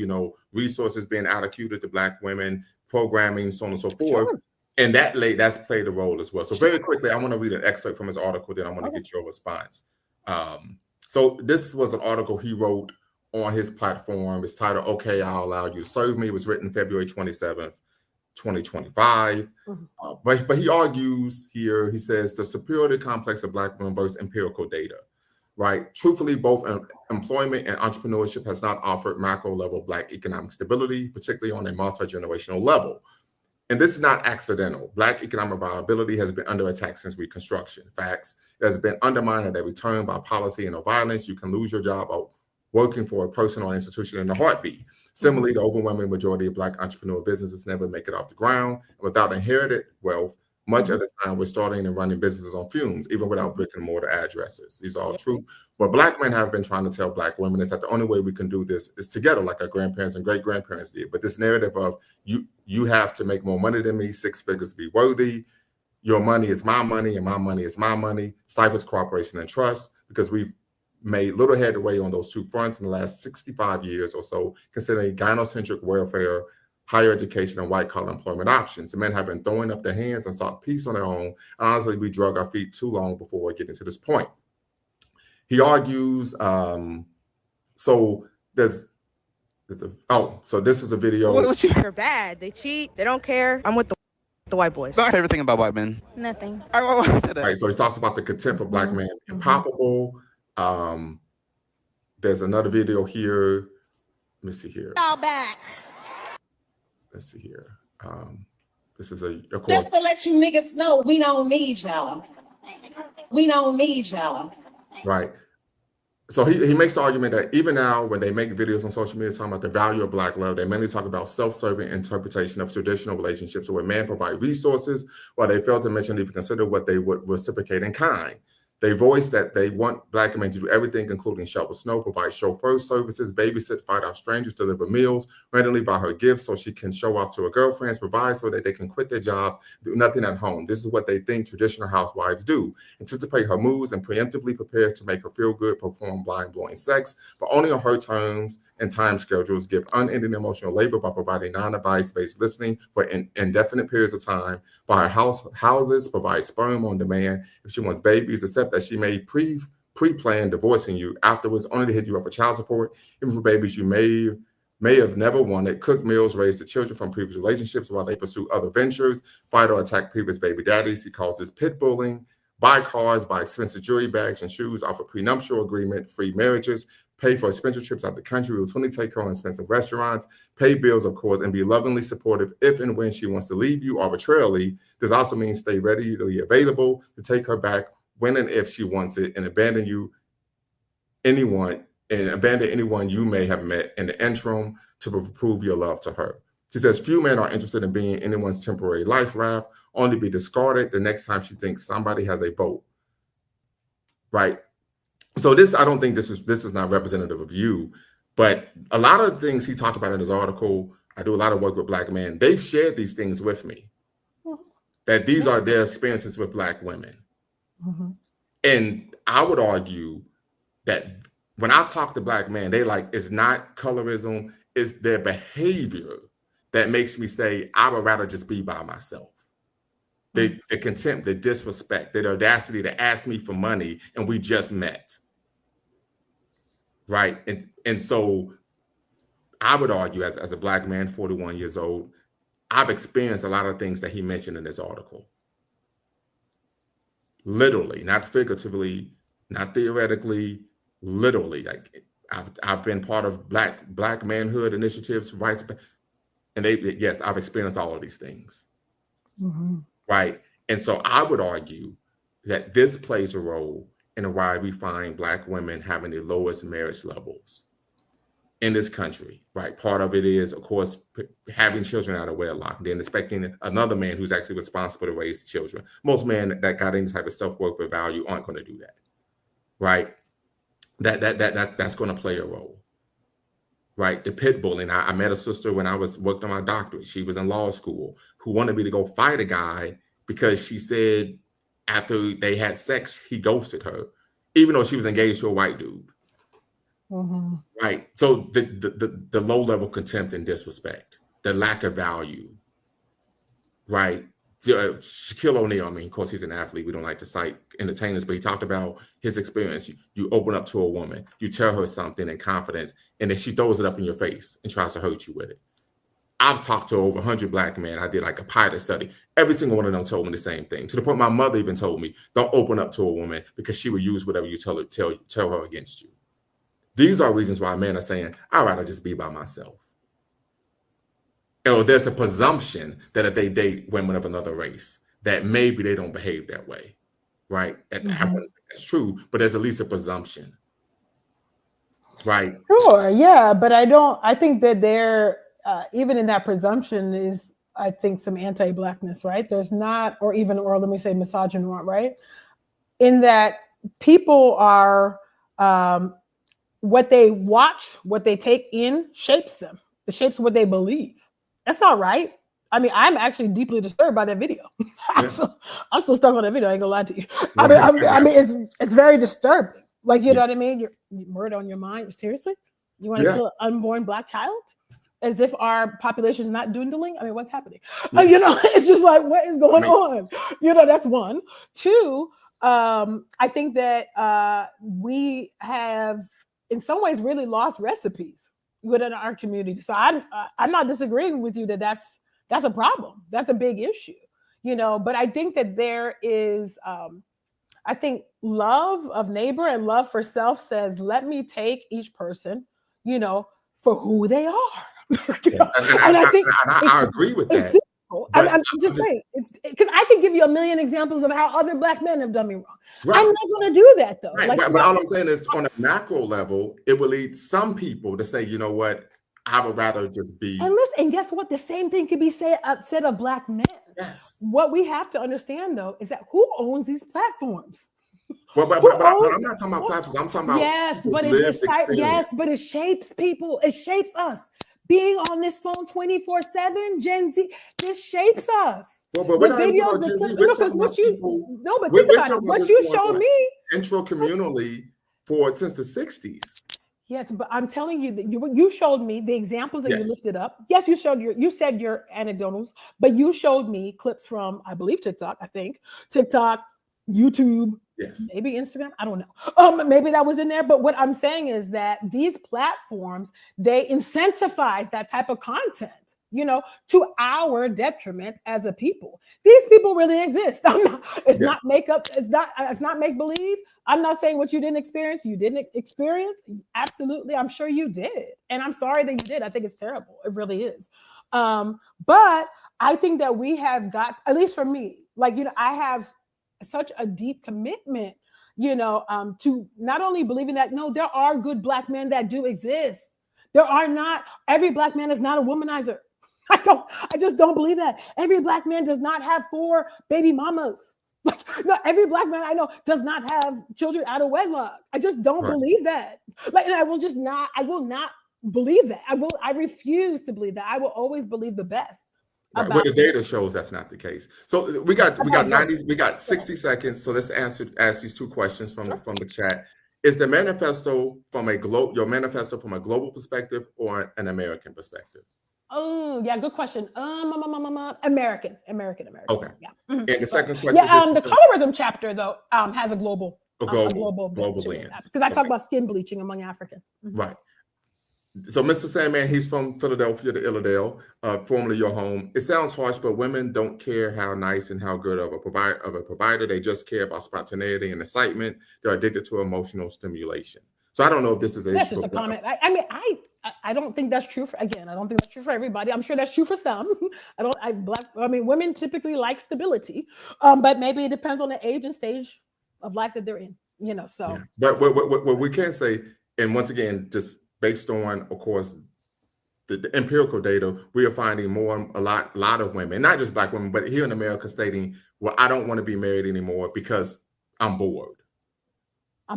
resources being allocated to Black women, programming, so on and so forth. Sure. And that's played a role as well. So very quickly, I want to read an excerpt from his article, then I want to get your response. So this was an article he wrote on his platform. It's titled, "Okay, I'll Allow You to Serve Me." It was written February 27th, 2025. But he argues here, he says, the superiority complex of Black women versus empirical data, right? Truthfully, both employment and entrepreneurship has not offered macro level Black economic stability, particularly on a multi-generational level. And this is not accidental. Black economic viability has been under attack since Reconstruction. Facts, it has been undermined at every turn by policy and violence. You can lose your job or working for a person or institution in a heartbeat. Similarly, the overwhelming majority of Black entrepreneur businesses never make it off the ground. And without inherited wealth, much of the time we're starting and running businesses on fumes, even without brick and mortar addresses. These are all true. What Black men have been trying to tell Black women is that the only way we can do this is together, like our grandparents and great-grandparents did. But this narrative of you have to make more money than me, 6 figures to be worthy, your money is my money and my money is my money, stifles cooperation and trust, because we've made little headway on those two fronts in the last 65 years or so, considering gynocentric welfare, higher education, and white-collar employment options. The men have been throwing up their hands and sought peace on their own. Honestly, we drug our feet too long before getting to this point. He argues, so this was a video. They're bad. They cheat. They don't care. I'm with the white boys. My favorite thing about white men? Nothing. Right, so he talks about the contempt for Black men, impalpable. There's another video here. Let me see here. Y'all back. Let's see here. This is of course. Just to let you niggas know, we don't need y'all. We don't need y'all. Right. So he makes the argument that even now, when they make videos on social media talking about the value of Black love, they mainly talk about self-serving interpretation of traditional relationships where men provide resources, while they fail to mention even consider what they would reciprocate in kind. They voice that they want Black men to do everything, including shovel snow, provide chauffeur services, babysit, fight off strangers, deliver meals, randomly buy her gifts so she can show off to her girlfriends, provide so that they can quit their jobs, do nothing at home. This is what they think traditional housewives do. Anticipate her moods and preemptively prepare to make her feel good, perform blind-blowing sex, but only on her terms and time schedules, give unending emotional labor by providing non-advice-based listening for indefinite periods of time, buy her houses, provide sperm on demand if she wants babies, except that she may pre-plan divorcing you afterwards, only to hit you up for child support, even for babies you may have never wanted, cook meals, raise the children from previous relationships while they pursue other ventures, fight or attack previous baby daddies. He calls this pit bullying, buy cars, buy expensive jewelry, bags, and shoes, offer prenuptial agreement, free marriages, pay for expensive trips out the country, routinely take her on expensive restaurants, pay bills, of course, and be lovingly supportive if and when she wants to leave you arbitrarily. This also means stay readily available to take her back when and if she wants it, and abandon anyone you may have met in the interim to prove your love to her. She says, few men are interested in being anyone's temporary life raft, only be discarded the next time she thinks somebody has a boat. Right? So I don't think this is not representative of you, but a lot of the things he talked about in his article, I do a lot of work with Black men. They've shared these things with me, that these are their experiences with Black women. And I would argue that when I talk to Black men, they like, it's not colorism, it's their behavior that makes me say, I would rather just be by myself. The contempt, the disrespect, the audacity to ask me for money, and we just met. Right. And so I would argue as a Black man, 41 years old, I've experienced a lot of things that he mentioned in this article. Literally, not figuratively, not theoretically, literally. Like I've been part of black manhood initiatives, rights, and yes, I've experienced all of these things, right? And so I would argue that this plays a role in why we find Black women having the lowest marriage levels in this country, right? Part of it is, of course, having children out of wedlock, then expecting another man who's actually responsible to raise children. Most men that got any type of self-worth or value aren't going to do that, right? That's going to play a role, right? The pit bullying. I met a sister when I was working on my doctorate. She was in law school who wanted me to go fight a guy because she said after they had sex, he ghosted her, even though she was engaged to a white dude. Right. So the low level contempt and disrespect, the lack of value, right? Shaquille O'Neal, I mean, of course, he's an athlete. We don't like to cite entertainers, but he talked about his experience. You open up to a woman, you tell her something in confidence, and then she throws it up in your face and tries to hurt you with it. I've talked to over 100 Black men. I did like a pilot study. Every single one of them told me the same thing, to the point my mother even told me, don't open up to a woman because she will use whatever you tell her against you. These are reasons why men are saying, I'd rather just be by myself. Or there's a presumption that if they date women of another race, that maybe they don't behave that way, right? And I wouldn't say that's true, but there's at least a presumption, right? Sure, yeah, but I think that there, even in that presumption is, I think, some anti-Blackness, right? There's not, or let me say misogynoir, right? In that people are, what they watch, what they take in shapes them. It shapes what they believe. That's not right. I mean, I'm actually deeply disturbed by that video. I'm still stuck on that video. I ain't gonna lie to you. I mean, it's very disturbing. Like, you know what I mean? You're murder on your mind. Seriously? You want to kill an unborn Black child? As if our population is not dwindling? I mean, what's happening? You know, it's just like, what is going on? You know, that's one. Two, I think that we have, in some ways, really lost recipes within our community. So I'm not disagreeing with you that that's a problem. That's a big issue, you know. But I think that there is, I think, love of neighbor and love for self says, let me take each person, you know, for who they are. And I think I agree with that. I'm just saying, it's because I can give you a million examples of how other Black men have done me wrong. Right. I'm not going to do that though. Right. But all I'm saying is, on a macro level, it will lead some people to say, you know what, I would rather just be. And listen, and guess what? The same thing could be said of Black men. Yes. What we have to understand though is that who owns these platforms? But I'm not talking about platforms. I'm talking about but it shapes people. It shapes us. Being on this phone 24/7, Gen Z, this shapes us. Well, but we're not talking about Gen Z. We're talking about people. No, but think about it. What you showed me intracommunally since the 60s. Yes, but I'm telling you that you showed me the examples that you lifted up. Yes, you said your anecdotals, but you showed me clips from, I believe, TikTok, YouTube, maybe Instagram. I don't know. Maybe that was in there. But what I'm saying is that these platforms, they incentivize that type of content, you know, to our detriment as a people. These people really exist. It's not makeup. It's not make believe. I'm not saying what you didn't experience. You didn't experience. Absolutely. I'm sure you did. And I'm sorry that you did. I think it's terrible. It really is. But I think that we have got, at least for me, like, you know, I have such a deep commitment, you know, to not only believing that, no, there are good Black men that do exist. There are not, every Black man is not a womanizer. I just don't believe that. Every Black man does not have 4 baby mamas. Like, no, every Black man I know does not have children out of wedlock. I just don't believe that. Like, and I will not believe that. I refuse to believe that. I will always believe the best. Right. But the data shows that's not the case. So we got 60 seconds. So let's ask these 2 questions from the chat. Is the manifesto your manifesto from a global perspective or an American perspective? Oh, yeah, good question. American. Okay. Yeah. And the second question. Yeah, the colorism chapter though has a global lens. Because I talk about skin bleaching among Africans. Right. So Mr. Sandman, he's from Philadelphia to Illidale, formerly your home. It sounds harsh, but women don't care how nice and how good of a provider. They just care about spontaneity and excitement. They're addicted to emotional stimulation. So I don't know if this is an That's issue. just a comment. I mean, I don't think that's true I don't think that's true for everybody. I'm sure that's true for some. Women typically like stability, but maybe it depends on the age and stage of life that they're in, so. Yeah. But what we can say, and once again, just based on, of course, the empirical data, we are finding a lot of women, not just Black women, but here in America stating, well, I don't want to be married anymore because I'm bored.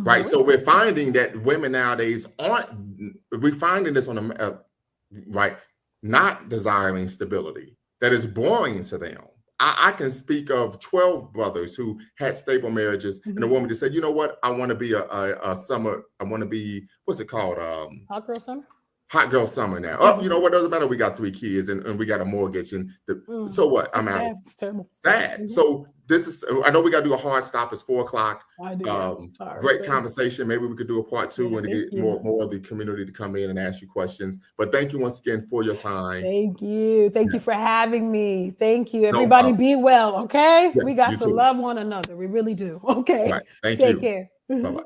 Right. So we're finding that women nowadays we're finding this on not desiring stability, that is boring to them. I can speak of 12 brothers who had stable marriages, and a woman just said, you know what, I want to be a summer, I want to be, what's it called? Hot girl summer? Hot girl summer now. Oh, you know what, doesn't matter, we got 3 kids and we got a mortgage, and so what? I'm out. It's terrible. Sad. So I know we got to do a hard stop. It's 4:00. I do. Great conversation. Maybe we could do a part 2 and to get more of the community to come in and ask you questions. But thank you once again for your time. Thank you. Thank you for having me. Thank you. Everybody be well, okay? Yes, we got to love one another. We really do. Okay. Right. Thank you. Take care. Bye-bye.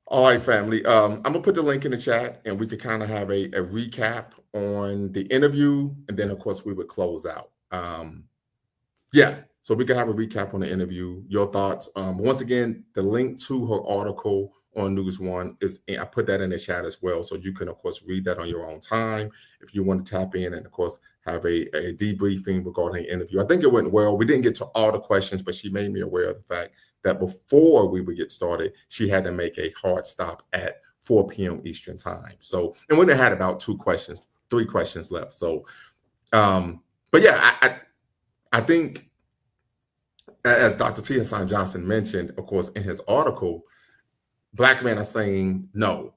All right, family. I'm going to put the link in the chat, and we could kind of have a recap on the interview, and then, of course, we would close out. So we could have a recap on the interview, your thoughts. Once again, the link to her article on News One I put that in the chat as well, so you can, of course, read that on your own time if you want to tap in and, of course, have a debriefing regarding the interview. I think it went well. We didn't get to all the questions, but she made me aware of the fact that before we would get started, she had to make a hard stop at 4 p.m. Eastern time. So, and we had about 3 questions left. So, but yeah, I think, as Dr. T. Hassan Johnson mentioned, of course, in his article, Black men are saying, no,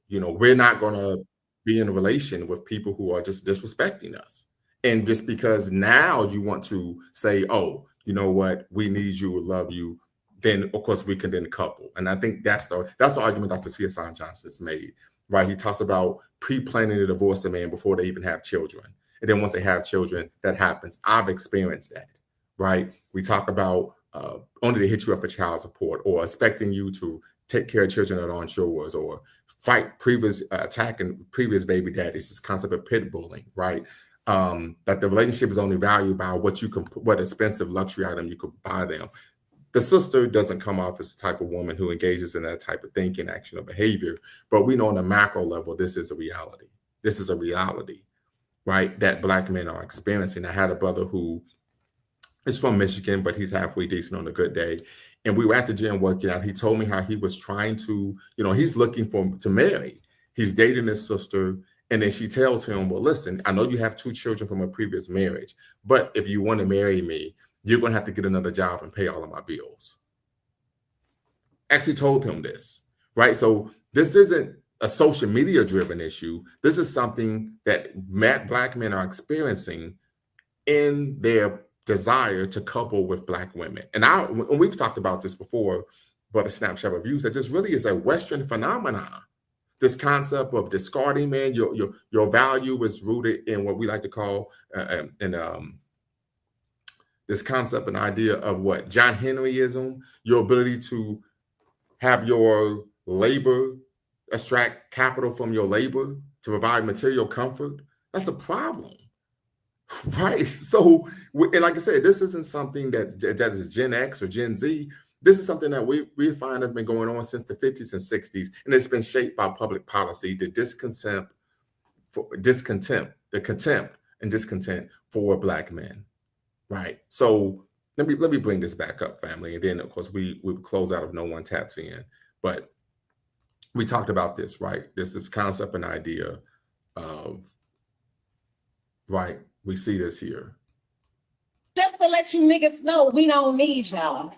we're not going to be in a relation with people who are just disrespecting us. And just because now you want to say, oh, you know what, we need you, we love you, then of course we can then couple. And I think that's the argument Dr. T. Hassan Johnson has made, right? He talks about pre-planning to divorce a man before they even have children. And then once they have children, that happens. I've experienced that, right? We talk about only to hit you up for child support, or expecting you to take care of children that aren't yours, or fight attacking previous baby daddies, this concept of pit bullying, right? That the relationship is only valued by what expensive luxury item you could buy them. The sister doesn't come off as the type of woman who engages in that type of thinking, action, or behavior. But we know on a macro level, this is a reality. This is a reality, right, that Black men are experiencing. I had a brother who is from Michigan, but he's halfway decent on a good day. And we were at the gym working out. He told me how he was trying to, he's looking to marry. He's dating his sister. And then she tells him, well, listen, I know you have 2 children from a previous marriage, but if you want to marry me, you're going to have to get another job and pay all of my bills. Actually told him this, right? So this isn't a social media driven issue. This is something that Black men are experiencing in their desire to couple with Black women. And we've talked about this before, but a snapshot of views, that this really is a Western phenomenon. This concept of discarding men, your value is rooted in what we like to call this concept and idea of what John Henryism, your ability to have your labor extract capital from your labor to provide material comfort. That's a problem, right? So, and like I said, this isn't something that is Gen X or Gen Z. This is something that we find has been going on since the 50s and 60s, and it's been shaped by public policy, the contempt and discontent for Black men. Right. So let me bring this back up, family. And then, of course, we close out if no one taps in. But we talked about this, right? This concept and idea of, right, we see this here. Just to let you niggas know, we don't need y'all.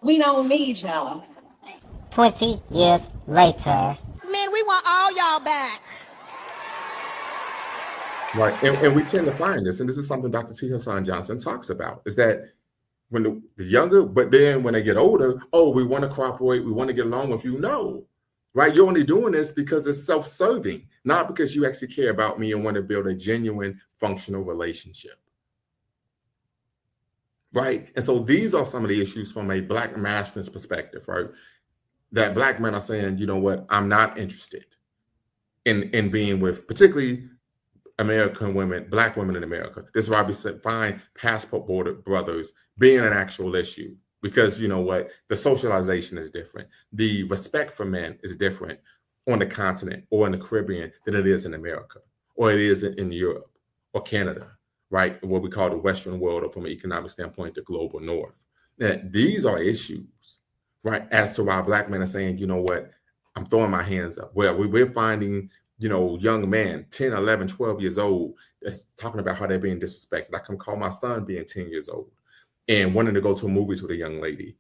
We don't need y'all. 20 years later. Man, we want all y'all back. Right. And we tend to find this, and this is something Dr. T. Hassan Johnson talks about, is that when the younger, but then when they get older, oh, we want to cooperate, we want to get along with you. No, right? You're only doing this because it's self-serving, not because you actually care about me and want to build a genuine, functional relationship. right? And so these are some of the issues from a Black nationalist perspective, right? That Black men are saying, you know what, I'm not interested in being with particularly American women, Black women in America. This is why we find passport border brothers being an actual issue, because you know what, the socialization is different. The respect for men is different on the continent or in the Caribbean than it is in America, or it is in Europe or Canada, right? What we call the Western world, or from an economic standpoint, the global North. Now, these are issues, right? As to why Black men are saying, you know what, I'm throwing my hands up. Well, we're finding, you know, young men, 10, 11, 12 years old, that's talking about how they're being disrespected. I can call my son being 10 years old and wanting to go to movies with a young lady.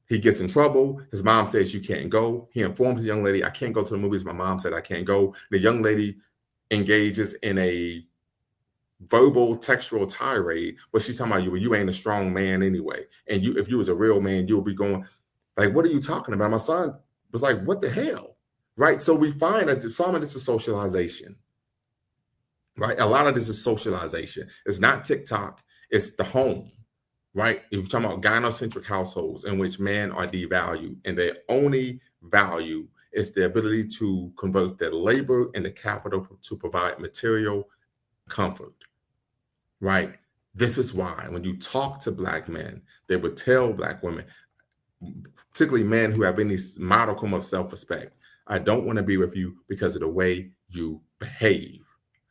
He gets in trouble. His mom says, you can't go. He informs the young lady, I can't go to the movies. My mom said I can't go. The young lady engages in a verbal textual tirade, but she's talking about you ain't a strong man anyway. And if you was a real man, you'll be going, like, what are you talking about? My son was like, what the hell? Right? So we find that some of this is socialization, right? A lot of this is socialization. It's not TikTok, it's the home, right? If you're talking about gynocentric households in which men are devalued and their only value is the ability to convert their labor into capital to provide material comfort, right? This is why when you talk to Black men, they would tell Black women, particularly men who have any modicum of self-respect, I don't want to be with you because of the way you behave.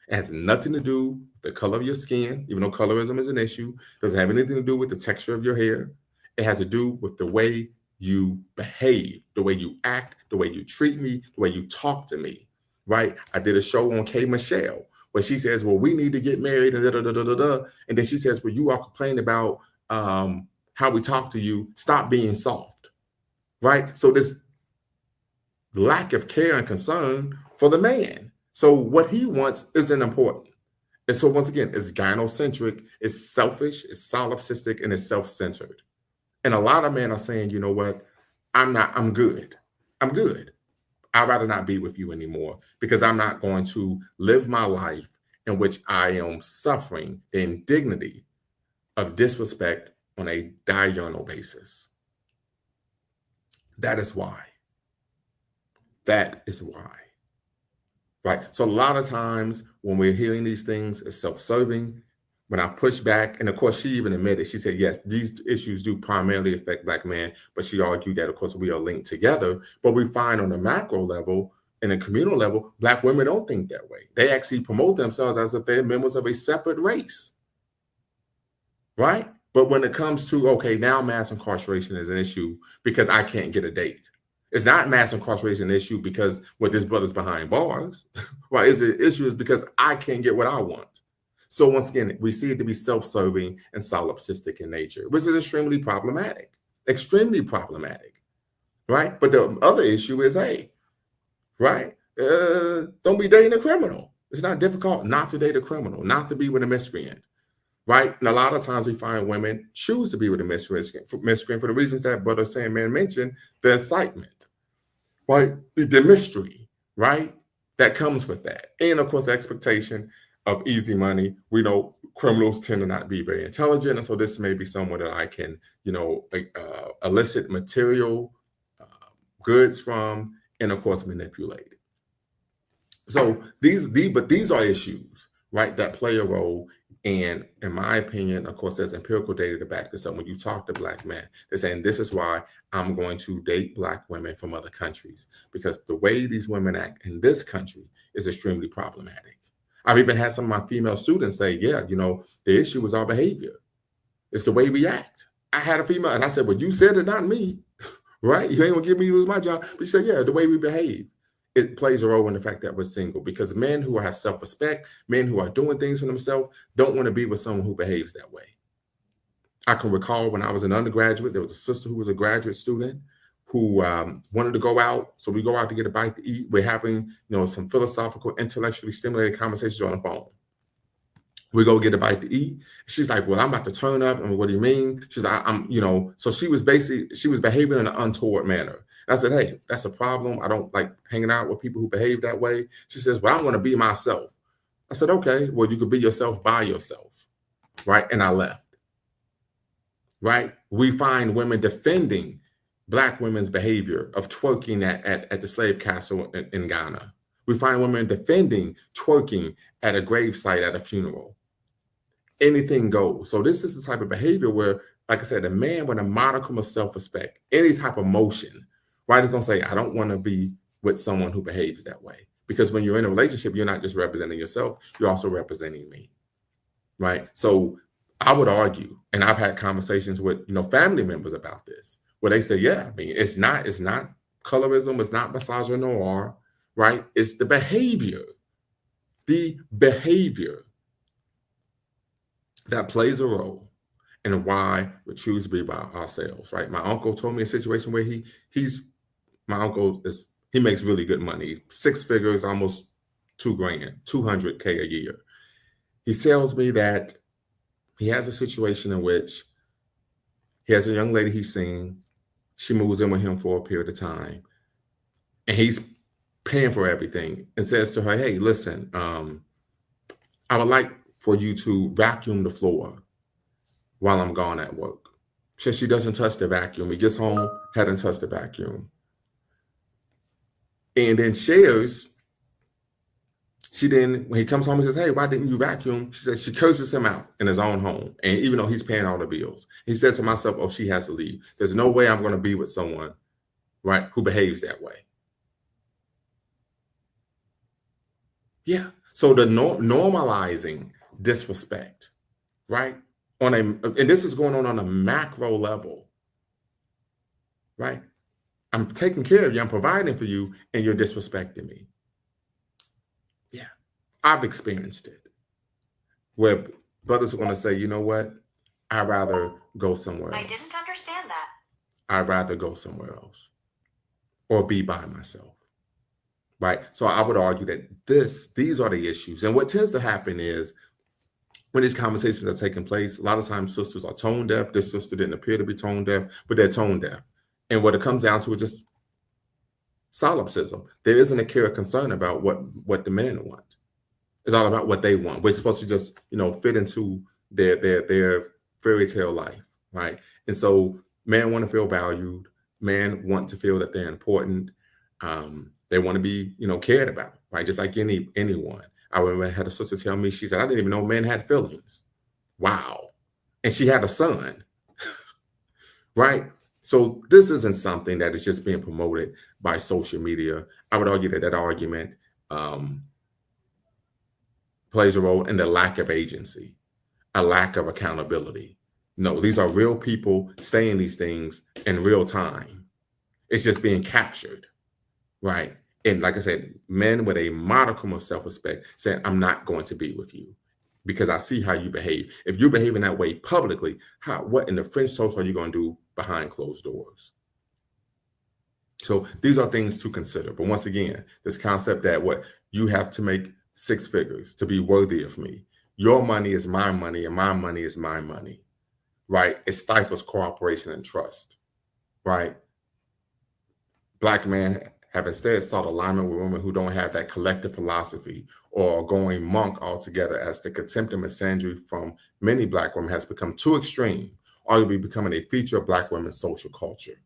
It has nothing to do with the color of your skin, even though colorism is an issue. It doesn't have anything to do with the texture of your hair. It has to do with the way you behave, the way you act, the way you treat me, the way you talk to me, right? I did a show on K. Michelle where she says, well, we need to get married, and da-da-da-da-da-da. And then she says, well, you all complain about how we talk to you. Stop being soft, right? So this lack of care and concern for the man. So what he wants isn't important. And so once again, it's gynocentric, it's selfish, it's solipsistic, and it's self-centered. And a lot of men are saying, you know what, I'm good. I'm good. I'd rather not be with you anymore because I'm not going to live my life in which I am suffering the indignity of disrespect on a diurnal basis. That is why. That is why. Right? So a lot of times when we're hearing these things, it's self-serving. When I push back, and of course she even admitted, she said, yes, these issues do primarily affect Black men, but she argued that, of course, we are linked together. But we find on a macro level, in a communal level, Black women don't think that way. They actually promote themselves as if they're members of a separate race, right? But when it comes to, okay, now mass incarceration is an issue because I can't get a date. It's not mass incarceration issue because this brother's behind bars, right? It's an issue is because I can't get what I want. So once again, we see it to be self-serving and solipsistic in nature, which is extremely problematic, right? But the other issue is, hey, right? Don't be dating a criminal. It's not difficult not to date a criminal, not to be with a miscreant, right? And a lot of times we find women choose to be with a miscreant for the reasons that Brother Sandman mentioned, the excitement, right? The mystery, right? That comes with that. And of course, the expectation of easy money. We know criminals tend to not be very intelligent. And so this may be someone that I can, elicit material goods from, and of course, manipulate. So these are issues, right, that play a role. And in my opinion, of course, there's empirical data to back this up. When you talk to Black men, they're saying, this is why I'm going to date Black women from other countries, because the way these women act in this country is extremely problematic. I've even had some of my female students say, yeah, the issue is our behavior. It's the way we act. I had a female, and I said, well, you said it, not me, right? You ain't gonna give me lose my job. But she said, yeah, the way we behave. It plays a role in the fact that we're single, because men who have self-respect, men who are doing things for themselves, don't want to be with someone who behaves that way. I can recall when I was an undergraduate, there was a sister who was a graduate student who wanted to go out. So we go out to get a bite to eat. We're having, some philosophical, intellectually stimulating conversations on the phone. We go get a bite to eat. She's like, well, I'm about to turn up. And what do you mean? She's like, so she was behaving in an untoward manner. And I said, hey, that's a problem. I don't like hanging out with people who behave that way. She says, well, I'm going to be myself. I said, okay, well, you could be yourself by yourself. Right. And I left. right? We find women defending Black women's behavior of twerking at the slave castle in Ghana. We find women defending twerking at a gravesite at a funeral. Anything goes. So this is the type of behavior where, like I said, a man with a modicum of self-respect, any type of motion, right, is going to say, I don't want to be with someone who behaves that way. Because when you're in a relationship, you're not just representing yourself, you're also representing me, right? So I would argue, and I've had conversations with, family members about this, where they say, yeah, I mean, it's not colorism, it's not misogynoir, right? It's the behavior that plays a role in why we choose to be by ourselves, right? My uncle told me a situation where he makes really good money, 6 figures, almost $2,000, $200K a year. He tells me that he has a situation in which he has a young lady he's seeing. She moves in with him for a period of time, and he's paying for everything and says to her, hey, listen, I would like for you to vacuum the floor while I'm gone at work. So she doesn't touch the vacuum. He gets home, hadn't touched the vacuum. And then when he comes home and says, hey, why didn't you vacuum? She says she curses him out in his own home. And even though he's paying all the bills, he said to myself, oh, she has to leave. There's no way I'm going to be with someone, right, who behaves that way. Yeah. So the normalizing disrespect, right? And this is going on a macro level, right? I'm taking care of you, I'm providing for you, and you're disrespecting me. Yeah, I've experienced it. Where brothers are going to say, you know what? I'd rather go somewhere else. I didn't understand that. I'd rather go somewhere else or be by myself, right? So I would argue that these are the issues. And what tends to happen is when these conversations are taking place, a lot of times sisters are tone deaf. This sister didn't appear to be tone deaf, but they're tone deaf. And what it comes down to is just solipsism. There isn't a care or concern about what the men want. It's all about what they want. We're supposed to just, fit into their fairy tale life, right? And so men want to feel valued. Men want to feel that they're important. They want to be, cared about, right? Just like anyone. I remember I had a sister tell me, she said, I didn't even know men had feelings. Wow. And she had a son, right? So this isn't something that is just being promoted by social media. I would argue that argument plays a role in the lack of agency, a lack of accountability. No, these are real people saying these things in real time. It's just being captured, right? And like I said, men with a modicum of self-respect saying, I'm not going to be with you because I see how you behave. If you're behaving that way publicly, what in the French toast are you going to do behind closed doors? So these are things to consider. But once again, this concept that you have to make 6 figures to be worthy of me. Your money is my money and my money is my money, right? It stifles cooperation and trust, right? Black men have instead sought alignment with women who don't have that collective philosophy or going monk altogether, as the contempt and misandry from many Black women has become too extreme, arguably becoming a feature of Black women's social culture,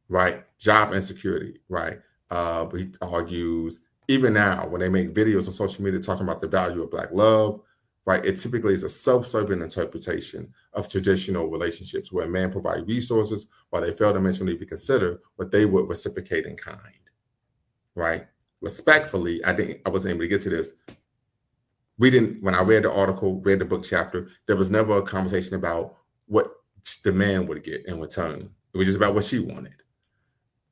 right? Job insecurity, right? He argues, even now, when they make videos on social media talking about the value of Black love, right? It typically is a self-serving interpretation of traditional relationships where men provide resources while they fail to mentionally consider what they would reciprocate in kind, right? Respectfully, I wasn't able to get to this. When I read the article, read the book chapter, there was never a conversation about what the man would get in return. It was just about what she wanted.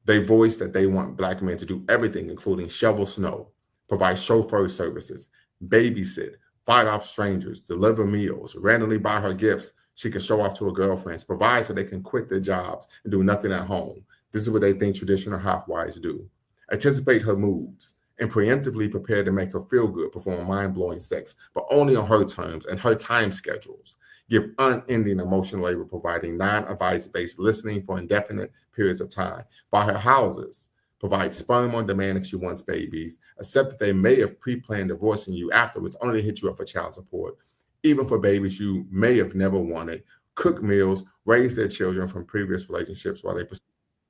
They voiced that they want Black men to do everything, including shovel snow, provide chauffeur services, babysit, fight off strangers, deliver meals, randomly buy her gifts she can show off to her girlfriends, provide so they can quit their jobs and do nothing at home. This is what they think traditional housewives do. Anticipate her moods and preemptively prepare to make her feel good, perform mind-blowing sex, but only on her terms and her time schedules. Give unending emotional labor, providing non-advice-based listening for indefinite periods of time. Buy her houses. Provide sperm on demand if she wants babies. Accept that they may have pre-planned divorcing you afterwards, only to hit you up for child support. Even for babies you may have never wanted. cook meals, raise their children from previous relationships while they pursue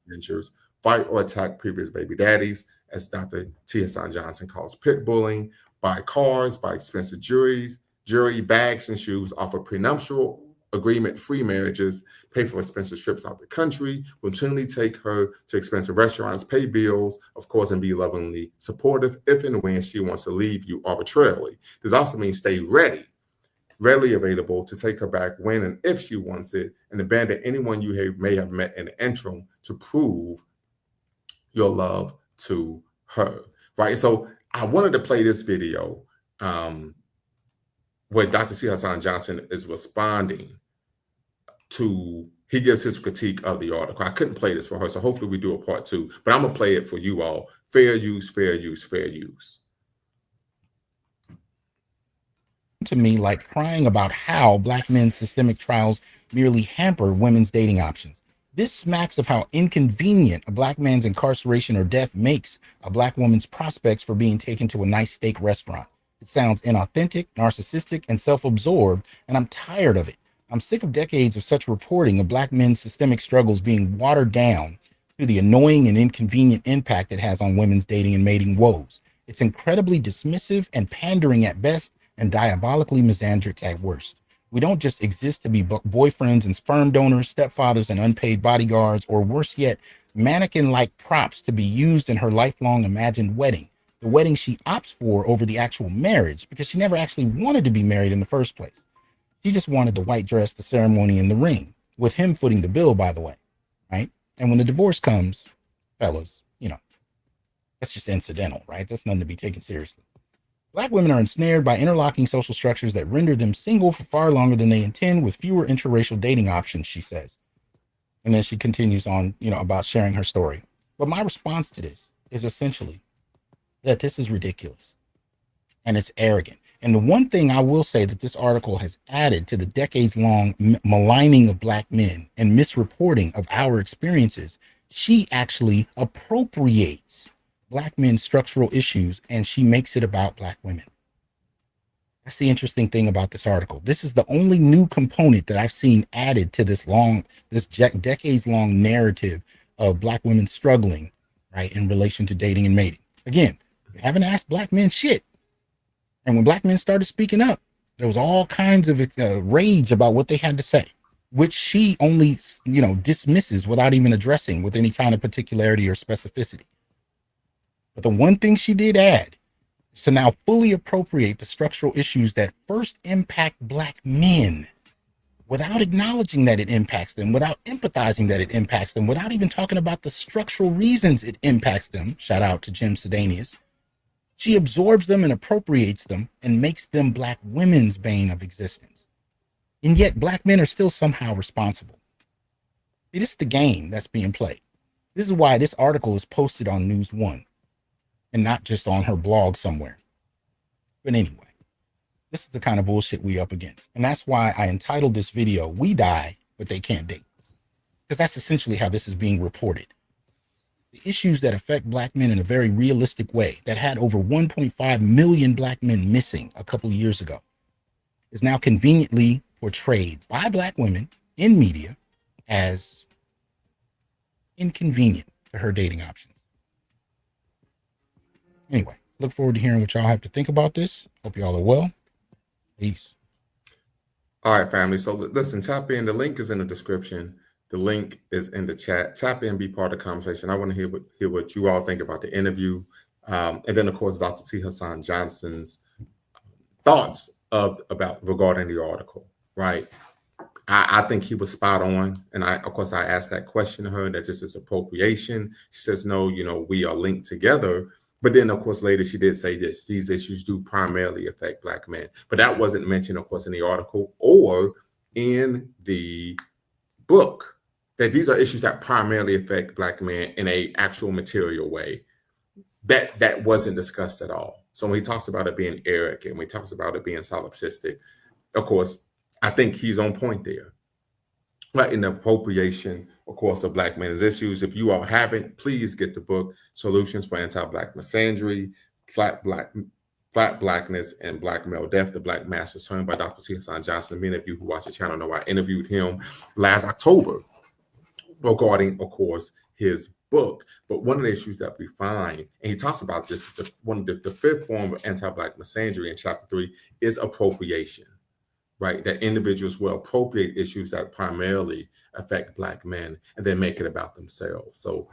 ventures, fight or attack previous baby daddies, as Dr. T. Hassan Johnson calls pit bullying, buy cars, buy expensive jewelry, bags, and shoes, offer prenuptial agreement-free marriages, pay for expensive trips out the country, routinely take her to expensive restaurants, pay bills, of course, and be lovingly supportive if and when she wants to leave you arbitrarily. This also means stay readily available to take her back when and if she wants it, and abandon anyone you may have met in the interim to prove your love to her, right? So I wanted to play this video where Dr. C. Hassan Johnson is responding to, he gives his critique of the article. I couldn't play this for her, so hopefully we do a part 2, but I'm gonna play it for you all. Fair use, fair use, fair use. To me like crying about how Black men's systemic trials merely hamper women's dating options. This smacks of how inconvenient a Black man's incarceration or death makes a Black woman's prospects for being taken to a nice steak restaurant. It sounds inauthentic, narcissistic, and self-absorbed, and I'm tired of it. I'm sick of decades of such reporting of Black men's systemic struggles being watered down through the annoying and inconvenient impact it has on women's dating and mating woes. It's incredibly dismissive and pandering at best, and diabolically misandric at worst. We don't just exist to be boyfriends and sperm donors, stepfathers and unpaid bodyguards, or worse yet, mannequin-like props to be used in her lifelong imagined wedding, the wedding she opts for over the actual marriage, because she never actually wanted to be married in the first place. She just wanted the white dress, the ceremony, and the ring, with him footing the bill, by the way, right? And when the divorce comes, fellas, that's just incidental, right? That's nothing to be taken seriously. Black women are ensnared by interlocking social structures that render them single for far longer than they intend, with fewer interracial dating options, she says. And then she continues on, about sharing her story. But my response to this is essentially that this is ridiculous and it's arrogant. And the one thing I will say that this article has added to the decades-long maligning of Black men and misreporting of our experiences, she actually appropriates Black men's structural issues, and she makes it about Black women. That's the interesting thing about this article. This is the only new component that I've seen added to this decades-long narrative of Black women struggling, right, in relation to dating and mating. Again, we haven't asked Black men shit. And when Black men started speaking up, there was all kinds of rage about what they had to say, which she only, dismisses without even addressing with any kind of particularity or specificity. But the one thing she did add is to now fully appropriate the structural issues that first impact Black men without acknowledging that it impacts them, without empathizing that it impacts them, without even talking about the structural reasons it impacts them. Shout out to Jim Sidanius. She absorbs them and appropriates them and makes them Black women's bane of existence. And yet Black men are still somehow responsible. It is the game that's being played. This is why this article is posted on News One and not just on her blog somewhere. But anyway, this is the kind of bullshit we up against. And that's why I entitled this video, "We Die, But They Can't Date." Because that's essentially how this is being reported. The issues that affect Black men in a very realistic way, that had over 1.5 million Black men missing a couple of years ago, is now conveniently portrayed by Black women in media as inconvenient to her dating options. Anyway, look forward to hearing what y'all have to think about this. Hope y'all are well. Peace. All right, family. So listen, tap in. The link is in the description. The link is in the chat. Tap in, be part of the conversation. I want to hear what you all think about the interview. And then, of course, Dr. T. Hassan Johnson's thoughts regarding the article, right? I think he was spot on. And of course, I asked that question to her, that this is appropriation. She says, no, we are linked together. But then, of course, later she did say this: these issues do primarily affect Black men. But that wasn't mentioned, of course, in the article or in the book, that these are issues that primarily affect Black men in a actual material way. That wasn't discussed at all. So when he talks about it being arrogant, when he talks about it being solipsistic, of course, I think he's on point there. But in the appropriation, of course, of Black men's issues. If you all haven't, please get the book, Solutions for Anti-Black Misandry, Black Flat Blackness and Black Male Death, The Black Master's Turn by Dr. T. Hassan Johnson. Many of you who watch the channel know I interviewed him last October regarding, of course, his book. But one of the issues that we find, and he talks about this, the fifth form of anti-Black misandry in chapter 3 is appropriation, right? That individuals will appropriate issues that primarily affect Black men and then make it about themselves. So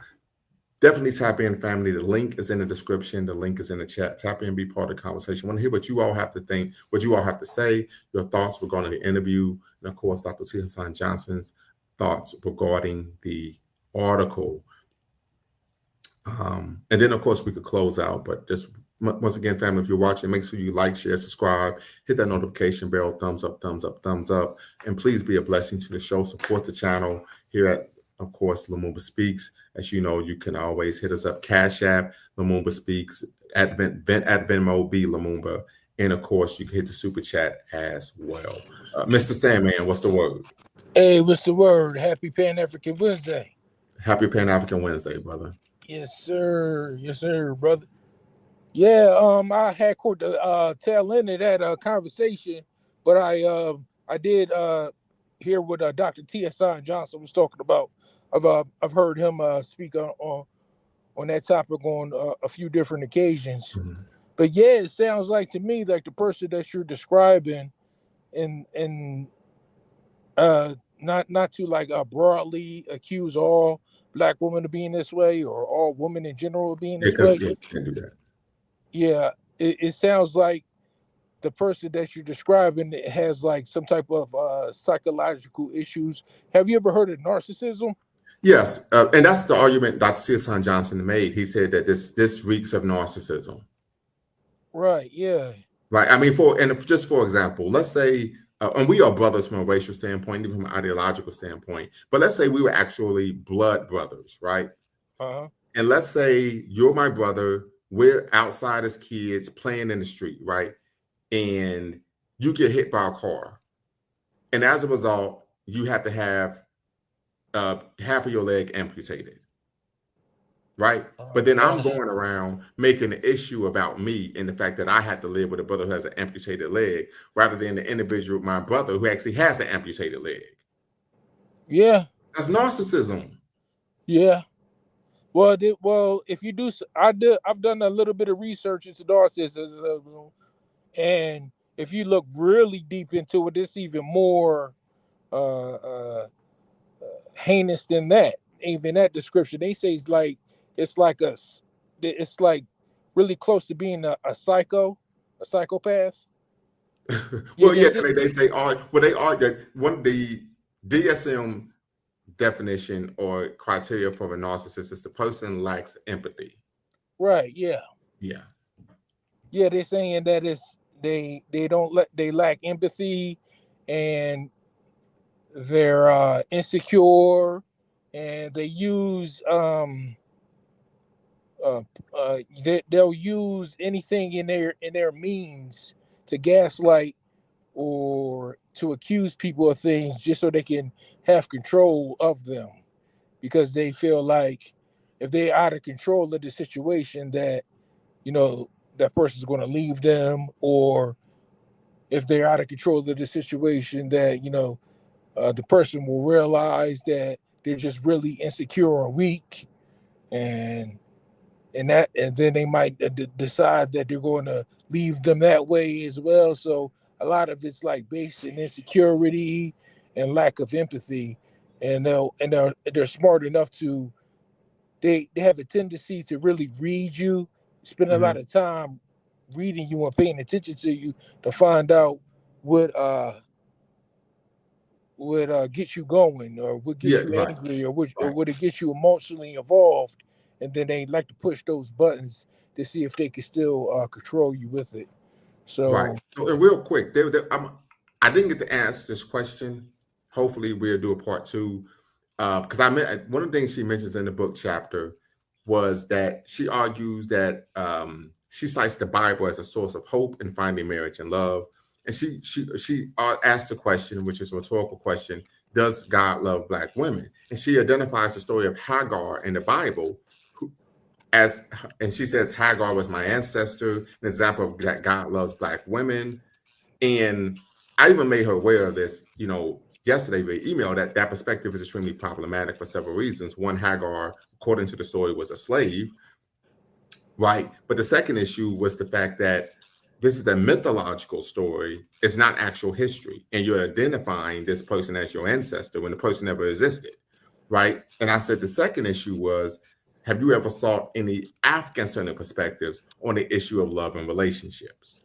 definitely tap in, family. The link is in the description. The link is in the chat. Tap in, be part of the conversation. I want to hear what you all have to think, what you all have to say, your thoughts regarding the interview, and of course, Dr. T. Hassan Johnson's thoughts regarding the article. And then, of course, we could close out. But just once again, family, if you're watching, make sure you like, share, subscribe, hit that notification bell, thumbs up, thumbs up, thumbs up. And please be a blessing to the show. Support the channel here at, of course, Lumumba Speaks. As you know, you can always hit us up, Cash App, Lumumba Speaks, at Venmo, B Lumumba. And of course, you can hit the super chat as well. Mr. Sandman, what's the word? Hey, what's the word? Happy Pan-African Wednesday. Happy Pan-African Wednesday, brother. Yes, sir. Yes, sir, brother. Yeah, I had caught the tail end of that conversation, but I did hear what Dr. T. Hassan Johnson was talking about. I've heard him speak on that topic on a few different occasions. Mm-hmm. But yeah, it sounds like to me like the person that you're describing, and not to like broadly accuse all Black women of being this way or all women in general of being this way. You can't do that. Yeah, it sounds like the person that you're describing has like some type of psychological issues. Have you ever heard of narcissism? Yes, and that's the argument Dr. T. Hassan Johnson made. He said that this reeks of narcissism. Right. Yeah. Right. I mean, just for example, let's say, and we are brothers from a racial standpoint, even from an ideological standpoint. But let's say we were actually blood brothers, right? Uh-huh. And let's say you're my brother. We're outside as kids playing in the street, right? And you get hit by a car, and as a result, you have to have half of your leg amputated, right? But then I'm going around making an issue about me and the fact that I had to live with a brother who has an amputated leg rather than the individual, my brother, who actually has an amputated leg. Yeah. That's narcissism. Yeah. Well, if you do, I've done a little bit of research into narcissism, and if you look really deep into it, it's even more heinous than that. Even that description, they say it's like really close to being a psychopath. Well, yeah, they are. Well, they are that one of the DSM definition or criteria for a narcissist is the person lacks empathy. Right. Yeah. Yeah. Yeah, they're saying that they lack empathy, and they're insecure, and they use they'll use anything in their means to gaslight or to accuse people of things just so they can have control of them, because they feel like if they're out of control of the situation that, you know, that person's going to leave them, or if they're out of control of the situation that, you know, the person will realize that they're just really insecure or weak, and then they might decide that they're going to leave them that way as well. So a lot of it's like based in insecurity and lack of empathy, and they're smart enough to they have a tendency to really read you, spend a lot of time reading you and paying attention to you to find out what get you going, or what gets you angry, or would it get you emotionally involved, and then they like to push those buttons to see if they can still control you with it. So right. So and real quick, I didn't get to ask this question. Hopefully, we'll do a part 2 because one of the things she mentions in the book chapter was that she argues that she cites the Bible as a source of hope in finding marriage and love. And she asked the question, which is a rhetorical question: does God love Black women? And she identifies the story of Hagar in the Bible, and she says Hagar was my ancestor, an example of that God loves Black women. And I even made her aware of this, yesterday via email, that perspective is extremely problematic for several reasons. One, Hagar, according to the story, was a slave, right? But the second issue was the fact that this is a mythological story. It's not actual history. And you're identifying this person as your ancestor when the person never existed, right? And I said the second issue was, have you ever sought any African-centered perspectives on the issue of love and relationships?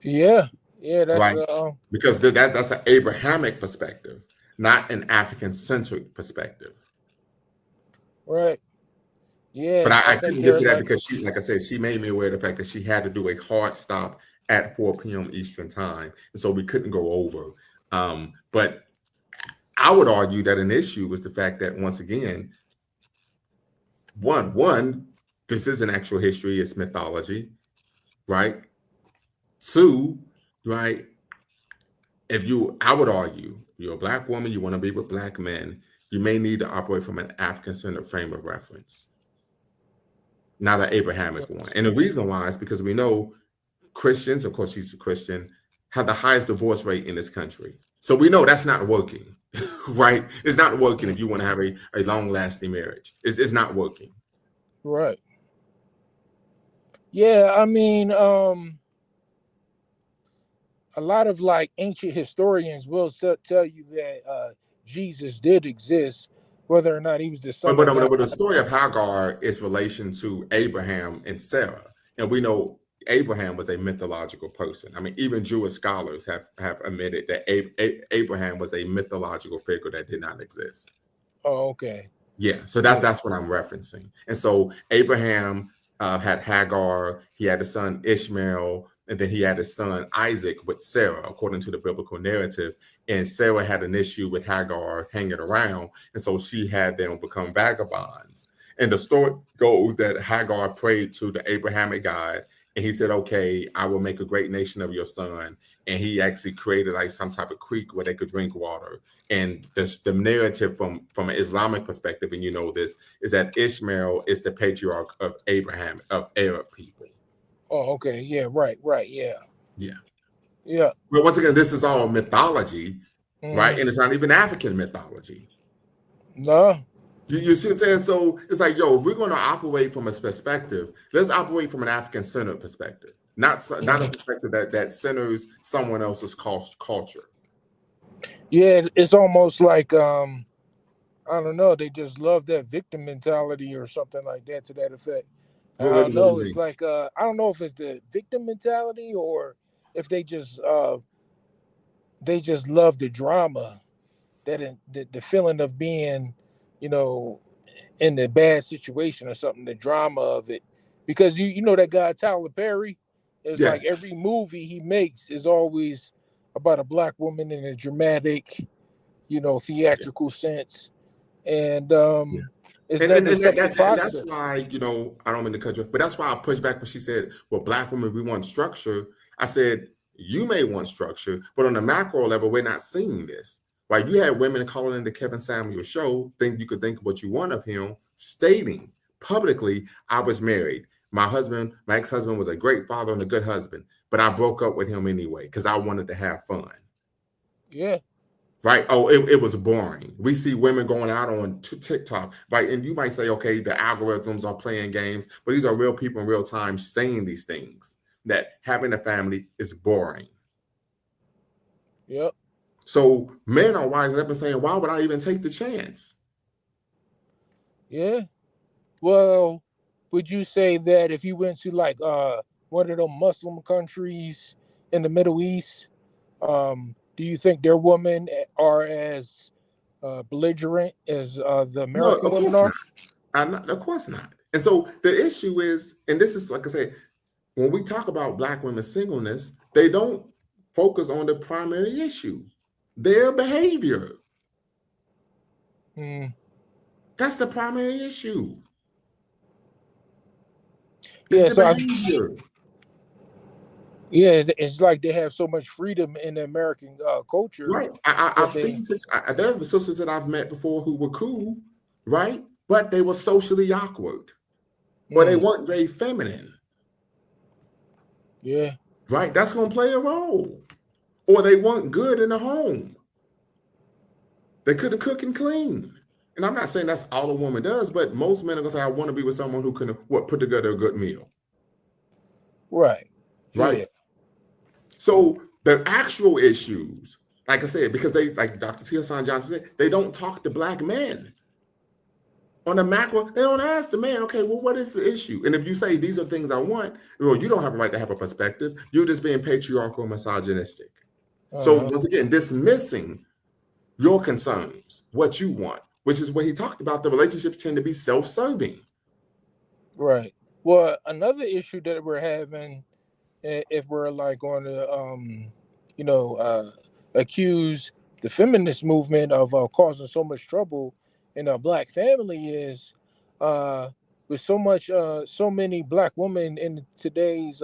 Yeah, that's right. Because that's an Abrahamic perspective, not an African-centric perspective. Right. Yeah. But I couldn't get to that because she, like I said, she made me aware of the fact that she had to do a hard stop at 4 p.m. Eastern time. And so we couldn't go over. But I would argue that an issue was the fact that, once again, one, this isn't actual history, it's mythology, right? Two, right, I would argue, you're a Black woman, you want to be with Black men, you may need to operate from an African-centered frame of reference, not an Abrahamic one. And the reason why is because we know Christians, of course she's a Christian, have the highest divorce rate in this country. So we know that's not working, right? It's not working if you want to have a long-lasting marriage. It's not working. Right. Yeah, I mean, a lot of like ancient historians will tell you that Jesus did exist, whether or not he was the son. But the story of Hagar is relation to Abraham and Sarah, and we know Abraham was a mythological person. I mean, even Jewish scholars have admitted that Abraham was a mythological figure that did not exist. Oh, okay. Yeah, so that's what I'm referencing. And so Abraham had Hagar, he had a son Ishmael, and then he had his son Isaac with Sarah, according to the biblical narrative. And Sarah had an issue with Hagar hanging around, and so she had them become vagabonds. And the story goes that Hagar prayed to the Abrahamic God, and he said, okay, I will make a great nation of your son. And he actually created like some type of creek where they could drink water. And the narrative from an Islamic perspective, and you know this, is that Ishmael is the patriarch of Abraham, of Arab people. Oh, okay. Yeah, right. Yeah. But once again, this is all mythology, right? And it's not even African mythology. No. You see what I'm saying? So it's like, if we're going to operate from a perspective, let's operate from an African-centered perspective, not a perspective that centers someone else's culture. Yeah, it's almost like, I don't know, they just love that victim mentality or something like that, to that effect. I don't know. It's like, I don't know if it's the victim mentality or if they just love the drama, that the feeling of being, in the bad situation or something, the drama of it. Because you know that guy Tyler Perry, it's like every movie he makes is always about a Black woman in a dramatic, theatrical sense. And that's why, I don't mean to cut you off, but that's why I pushed back when she said, well, Black women, we want structure. I said, you may want structure, but on a macro level, we're not seeing this. Right? You had women calling into Kevin Samuel's show, think you could think what you want of him, stating publicly, I was married. My ex-husband was a great father and a good husband, but I broke up with him anyway because I wanted to have fun. Yeah. Right? Oh, it was boring. We see women going out on TikTok, right? And you might say, okay, the algorithms are playing games, but these are real people in real time saying these things, that having a family is boring. Yep. So men are rising up and saying, why would I even take the chance? Yeah. Well, would you say that if you went to like one of the Muslim countries in the Middle East, do you think their women are as belligerent as the American women are? Not. Of course not. And so the issue is, and this is, like I said, when we talk about Black women's singleness, they don't focus on the primary issue. Their behavior. That's the primary issue. It's the behavior. Yeah, it's like they have so much freedom in the American culture. Right. I've seen there are sisters that I've met before who were cool, right? but they were socially awkward, or they weren't very feminine. Yeah. Right? That's going to play a role. Or they weren't good in the home. They couldn't cook and clean. And I'm not saying that's all a woman does, but most men are going to say, I want to be with someone who can put together a good meal. Right. Right. Yeah. So the actual issues, like I said, because they, like Dr. T. Hassan Johnson said, they don't talk to Black men. On the macro, they don't ask the man, okay, well, what is the issue? And if you say these are things I want, well, you don't have a right to have a perspective. You're just being patriarchal and misogynistic. So once again, dismissing your concerns, what you want, which is what he talked about. The relationships tend to be self-serving. Right. Well, another issue that we're having, if we're like going to, accuse the feminist movement of causing so much trouble in a Black family is with so many Black women in today's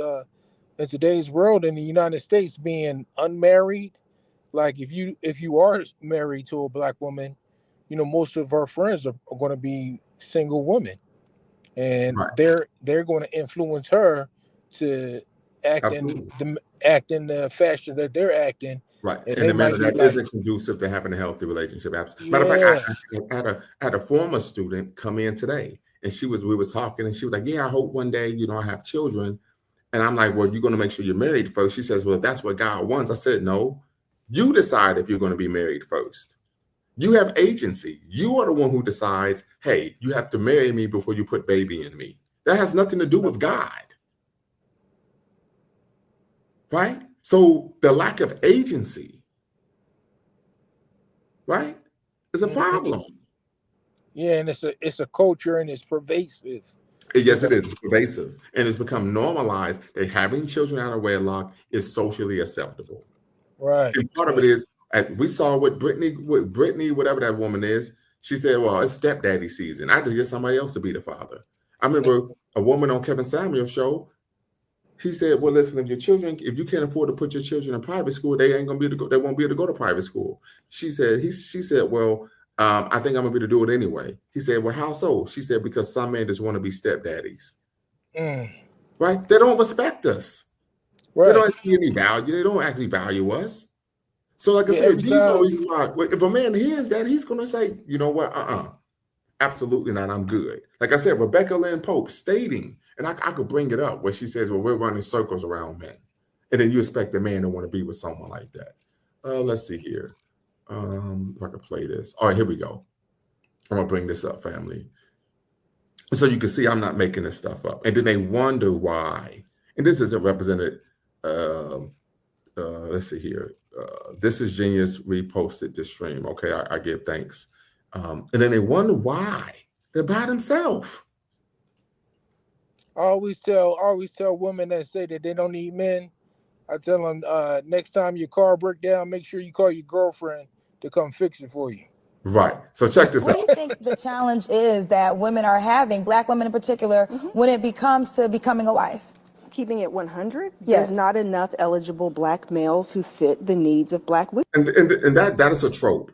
world in the United States being unmarried. Like if you are married to a Black woman, most of our friends are going to be single women, and Right. they're going to influence her to act in the fashion that they're acting. Right. And In they a manner might be that like, isn't conducive to having a healthy relationship. Absolutely. yeah, Matter of fact, I had a former student come in today, and we was talking, and she was like, yeah, I hope one day, I have children. And I'm like, well, you're going to make sure you're married first. She says, well, if that's what God wants. I said, no, you decide if you're going to be married first. You have agency. You are the one who decides, hey, you have to marry me before you put baby in me. That has nothing to do with God. Right? So the lack of agency, right, is a problem. Yeah, and it's a culture, and it's pervasive. Yes, it is. It's pervasive. And it's become normalized that having children out of wedlock is socially acceptable. Right. And part of it is, we saw with Brittany, whatever that woman is, she said, well, it's stepdaddy season. I just get somebody else to be the father. I remember a woman on Kevin Samuel's show, he said, well, listen, if you can't afford to put your children in private school, they won't be able to go to private school. She said, well, I think I'm gonna be able to do it anyway. He said, well, how so? She said, because some men just want to be stepdaddies. Right? They don't respect us. Right. They don't see any value. They don't actually value us. So like I said, these are reasons why if a man hears that, he's gonna say, you know what, absolutely not, I'm good. Like I said, Rebecca Lynn Pope stating, and I could bring it up, where she says, well, we're running circles around men. And then you expect a man to want to be with someone like that. Let's see here. If I could play this. All right, here we go. I'm gonna bring this up, family. So you can see I'm not making this stuff up. And then they wonder why. And this isn't represented. Let's see here. This is Genius reposted this stream. Okay, I give thanks. And then they wonder why they're by themselves. I always tell women that say that they don't need men, I tell them, next time your car breaks down, make sure you call your girlfriend to come fix it for you. Right. So check this out. What do you think the challenge is that women are having, Black women in particular, when it comes to becoming a wife? Keeping it 100, yes. There's not enough eligible Black males who fit the needs of Black women. And that is a trope,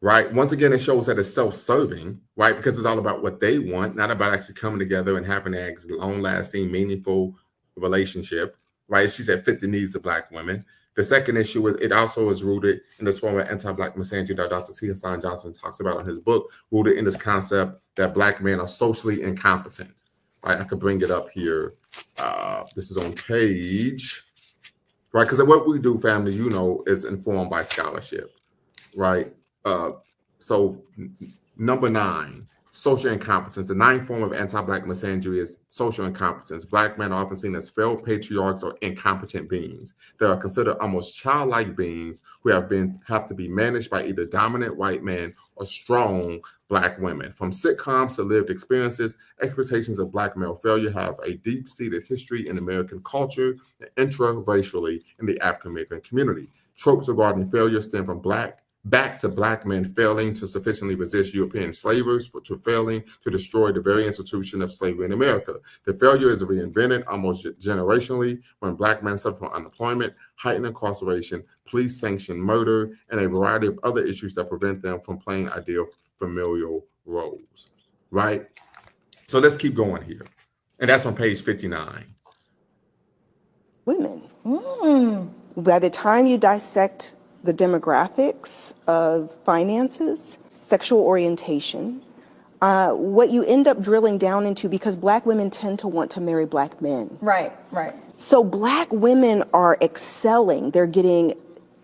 right? Once again, it shows that it's self-serving, right? Because it's all about what they want, not about actually coming together and having a long-lasting, meaningful relationship, right? She said fit the needs of Black women. The second issue is it also is rooted in this form of anti-Black misandry that Dr. T. Hassan Johnson talks about in his book, rooted in this concept that Black men are socially incompetent. Right, I could bring it up here. This is on page, right? Because what we do, family, is informed by scholarship, right? So number 9, social incompetence. The 9th form of anti-Black misandry is social incompetence. Black men are often seen as failed patriarchs or incompetent beings. They are considered almost childlike beings who have to be managed by either dominant white men or strong Black women. From sitcoms to lived experiences, expectations of Black male failure have a deep-seated history in American culture and intra-racially in the African-American community. Tropes regarding failure stem from back to Black men failing to sufficiently resist European slavers, to failing to destroy the very institution of slavery in America. The failure is reinvented almost generationally when Black men suffer from unemployment, heightened incarceration, police-sanctioned murder, and a variety of other issues that prevent them from playing ideal familial roles. right? So let's keep going here. And that's on page 59. Women. By the time you dissect the demographics of finances, sexual orientation, what you end up drilling down into, because Black women tend to want to marry Black men. Right. So Black women are excelling. They're getting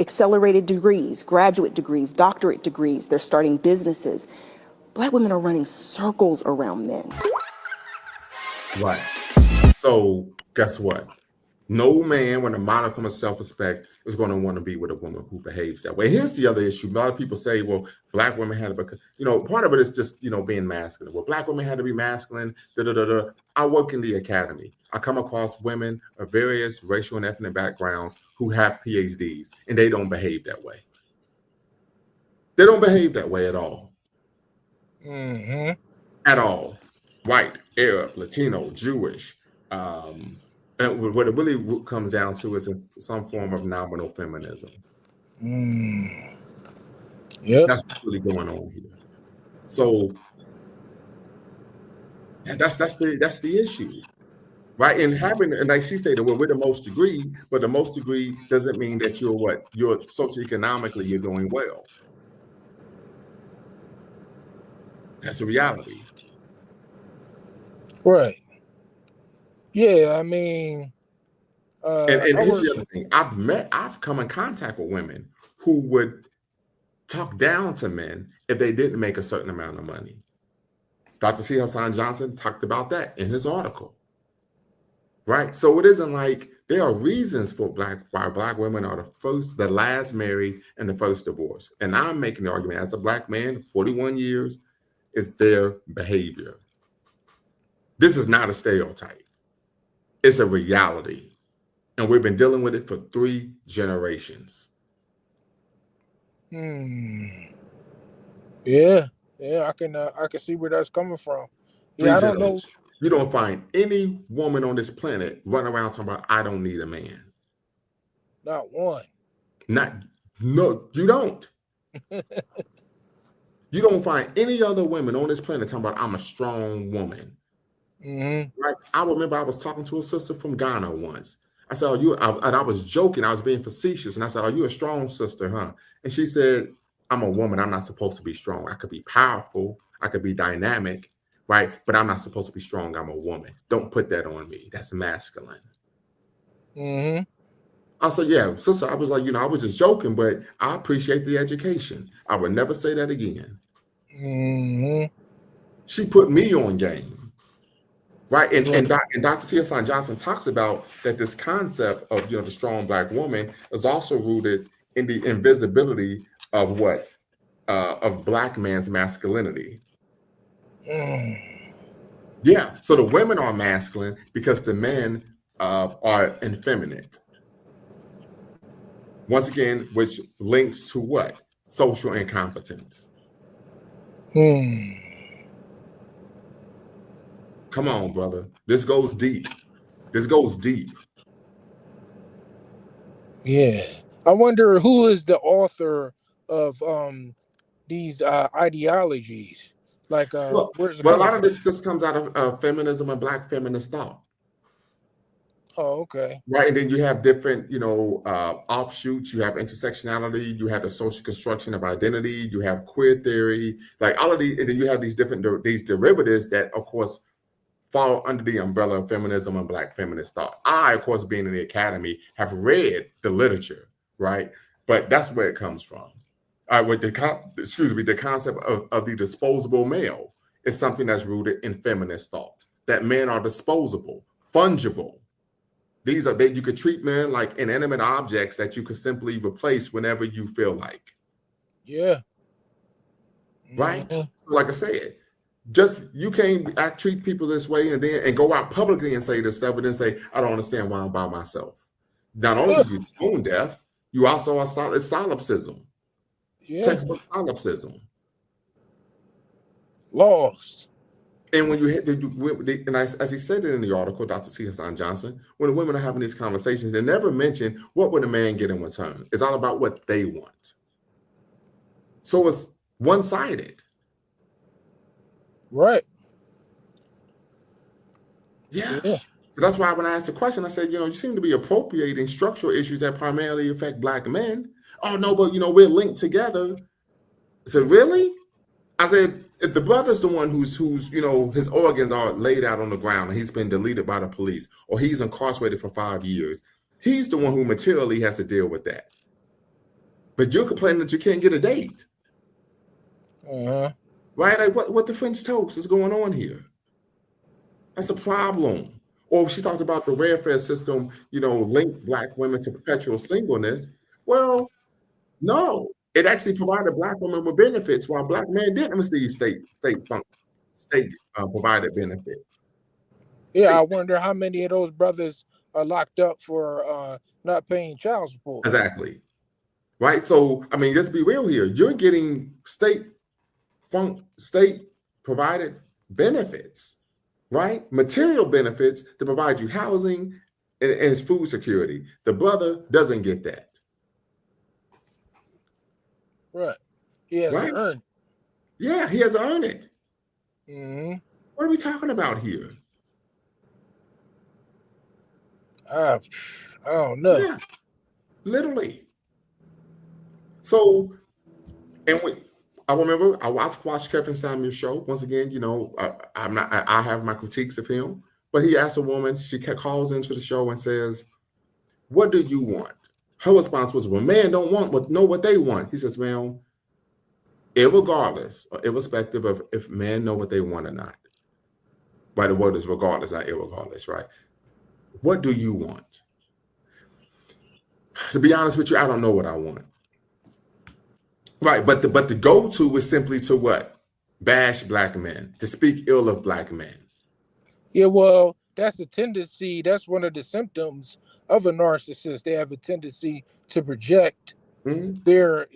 accelerated degrees, graduate degrees, doctorate degrees. They're starting businesses. Black women are running circles around men. Right. So guess what? No man with a modicum of self-respect is going to want to be with a woman who behaves that way. Here's the other issue. A lot of people say, well, Black women had to be, part of it is just, being masculine. Well, Black women had to be masculine. I work in the academy. I come across women of various racial and ethnic backgrounds who have PhDs, and they don't behave that way. They don't behave that way at all. Mm-hmm. At all. White, Arab, Latino, Jewish, and what it really comes down to is some form of nominal feminism. Yep. That's what's really going on here. So that's the issue, right? And like she stated, well, we're the most degree, but the most degree doesn't mean that you're socioeconomically you're doing well. That's a reality. Right. Yeah, I mean, and here's the other thing. I've come in contact with women who would talk down to men if they didn't make a certain amount of money. Dr. C. Hassan Johnson talked about that in his article, right? So it isn't like there are reasons for why Black women are the last married and the first divorce. And I'm making the argument as a Black man, 41 years, is their behavior. This is not a stereotype. It's a reality. And we've been dealing with it for 3 generations. Yeah, I can see where that's coming from. Yeah, I don't know. You don't find any woman on this planet running around talking about, I don't need a man. Not one. No, you don't. You don't find any other women on this planet talking about, I'm a strong woman. Right? I remember I was talking to a sister from Ghana once. I said, I was joking. I was being facetious. And I said, are you a strong sister, huh? And she said, I'm a woman. I'm not supposed to be strong. I could be powerful. I could be dynamic, right? But I'm not supposed to be strong. I'm a woman. Don't put that on me. That's masculine. I said, yeah, sister, I was like, I was just joking, but I appreciate the education. I would never say that again. She put me on game. Right. And Dr. C. Hassan Johnson talks about that this concept of the strong Black woman is also rooted in the invisibility of what? Of Black man's masculinity. Yeah. So the women are masculine because the men are effeminate. Once again, which links to what? Social incompetence. Come on, brother. This goes deep. Yeah. I wonder who is the author of these ideologies. Like, where's it? Well, a lot of this just comes out of feminism and Black feminist thought. Oh, okay. Right, and then you have different, offshoots. You have intersectionality. You have the social construction of identity. You have queer theory, like all of these, and then you have these derivatives that, of course, fall under the umbrella of feminism and Black feminist thought. I, of course, being in the academy, have read the literature, right? But that's where it comes from. With the concept of the disposable male is something that's rooted in feminist thought. That men are disposable, fungible. These are you could treat men like inanimate objects that you could simply replace whenever you feel like. Yeah. Right. So like I said, just you can't treat people this way and go out publicly and say this stuff, and then say, I don't understand why I'm by myself. Not only are you tone deaf, you also are solipsism. Yeah. Textbook solipsism. Lost. And when you hit as he said it in the article, Dr. C. Hassan Johnson, when the women are having these conversations, they never mention what would a man get in return. It's all about what they want. So it's one-sided. Right. Yeah. Yeah. So that's why when I asked the question, I said, you seem to be appropriating structural issues that primarily affect Black men. Oh, no, but, we're linked together. I said, really? I said, if the brother's the one who's his organs are laid out on the ground and he's been deleted by the police, or he's incarcerated for 5 years, he's the one who materially has to deal with that. But you're complaining that you can't get a date. Uh-huh. Right? Like, what the French toast is going on here? That's a problem. Or she talked about the welfare system, linked Black women to perpetual singleness. Well, no, it actually provided Black women with benefits while Black men didn't receive state provided benefits. Yeah, I wonder how many of those brothers are locked up for not paying child support. Exactly. Right. So, I mean, let's be real here. You're getting state provided benefits, right? Material benefits to provide you housing and food security. The brother doesn't get that. Right. He has to earn it. Yeah, he has to earn it. Mm-hmm. What are we talking about here? I don't know. Yeah, literally. So, I remember I've watched Kevin Samuel's show. Once again, I have my critiques of him, but he asked a woman, she calls into the show and says, "What do you want?" Her response was, "Well, men don't know what they want." He says, "Well, irregardless or irrespective of if men know what they want or not." Right, the word is regardless, not irregardless, right? What do you want? To be honest with you, I don't know what I want. Right, but the go-to is simply to what? Bash Black men, to speak ill of Black men. Yeah, well, that's a tendency. That's one of the symptoms of a narcissist. They have a tendency to project their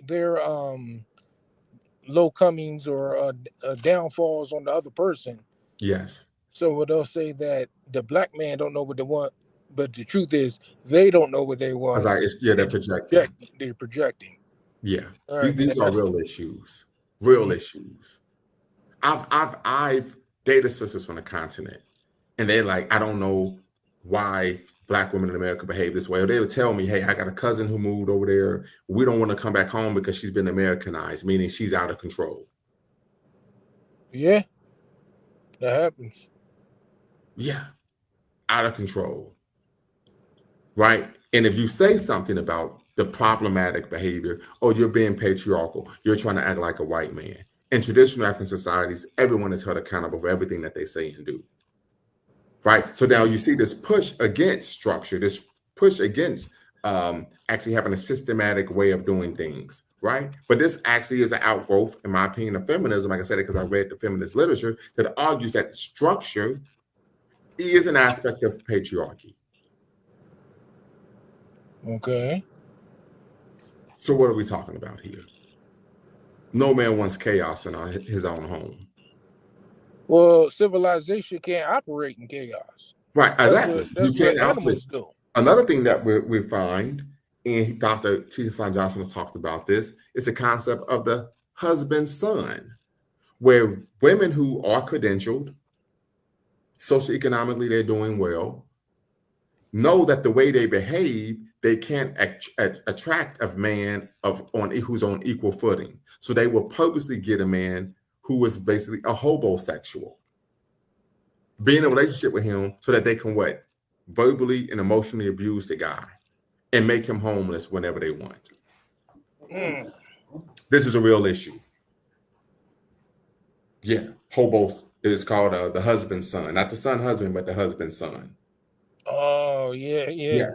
low comings or downfalls on the other person. Yes. So they'll say that the Black man don't know what they want, but the truth is they don't know what they want. They're projecting. They're projecting. Yeah, right. these are real issues. Real issues. I've dated sisters from the continent, and they're like, I don't know why Black women in America behave this way. Or they would tell me, hey, I got a cousin who moved over there. We don't want to come back home because she's been Americanized, meaning she's out of control. Yeah, that happens. Yeah, out of control. Right? And if you say something about the problematic behavior, or you're being patriarchal, you're trying to act like a white man. In traditional African societies, everyone is held accountable for everything that they say and do. Right? So now you see this push against structure, this push against actually having a systematic way of doing things. Right? But this actually is an outgrowth, in my opinion, of feminism. Like I said, because I read the feminist literature that argues that structure is an aspect of patriarchy. Okay. So what are we talking about here? No man wants chaos in his own home. Well, civilization can't operate in chaos. Right, exactly. That's you can't what animals do. Another thing that we find, and Dr. T. Hassan Johnson has talked about this, is the concept of the husband-son, where women who are credentialed, socioeconomically they're doing well, know that the way they behave, they can't attract a man who's on equal footing. So they will purposely get a man who is basically a hobosexual, be in a relationship with him so that they can what? Verbally and emotionally abuse the guy and make him homeless whenever they want. This is a real issue. Yeah, hobos is called the husband's son, not the son husband, but the husband's son. Oh yeah.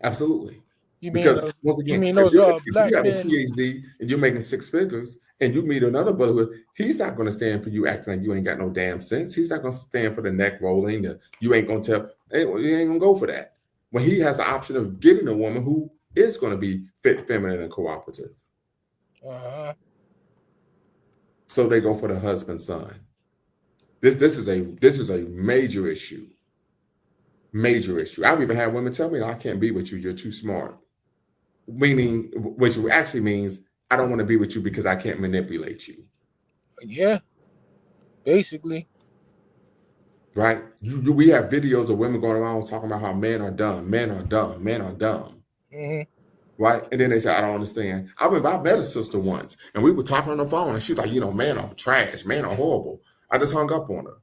Absolutely. Because once again, if you have a PhD and you're making 6 figures and you meet another brother, he's not going to stand for you acting like you ain't got no damn sense. He's not going to stand for the neck rolling. You ain't going to tell, you ain't going to go for that. When he has the option of getting a woman who is going to be fit, feminine, and cooperative. So they go for the husband son. This is a major issue. Major issue. I've even had women tell me, I can't be with you, you're too smart. Meaning, which actually means I don't want to be with you because I can't manipulate you. Yeah, basically. right? We have videos of women going around talking about how men are dumb, men are dumb, men are dumb. Mm-hmm. Right? And then they say, I don't understand. I met a sister once and we were talking on the phone and she was like, men are trash, men are horrible. I just hung up on her.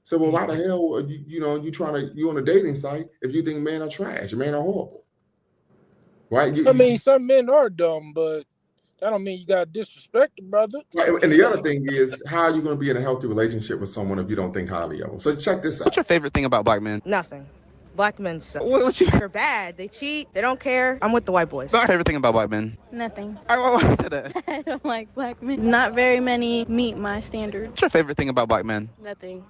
So, well, why the hell are you on a dating site if you think men are trash, men are horrible? Right? Some men are dumb, but that don't mean you got to disrespect the brother. Right? And the other thing is, how are you going to be in a healthy relationship with someone if you don't think highly of them? So check this out. What's your favorite thing about black men? Nothing. Black men suck. They're bad. They cheat. They don't care. I'm with the white boys. What's your favorite thing about black men? Nothing. Why say that? I don't like black men. Not very many meet my standards. What's your favorite thing about black men? Nothing.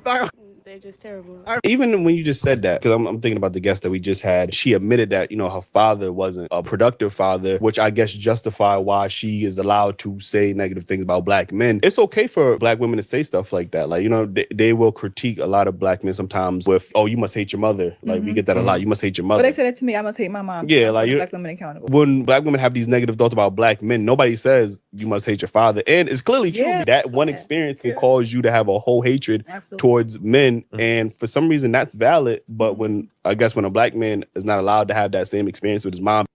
They're just terrible. Even when you just said that, because I'm thinking about the guest that we just had, she admitted that, her father wasn't a productive father, which I guess justify why she is allowed to say negative things about black men. It's okay for black women to say stuff like that. Like, they will critique a lot of black men sometimes with, oh, you must hate your mother. Like, we get that a lot. You must hate your mother. But they said it to me, I must hate my mom. Yeah, like black women accountable. When black women have these negative thoughts about black men, nobody says you must hate your father. And it's clearly true. Yeah. That one experience can cause you to have a whole hatred towards men. And for some reason that's valid. But when a black man is not allowed to have that same experience with his mom.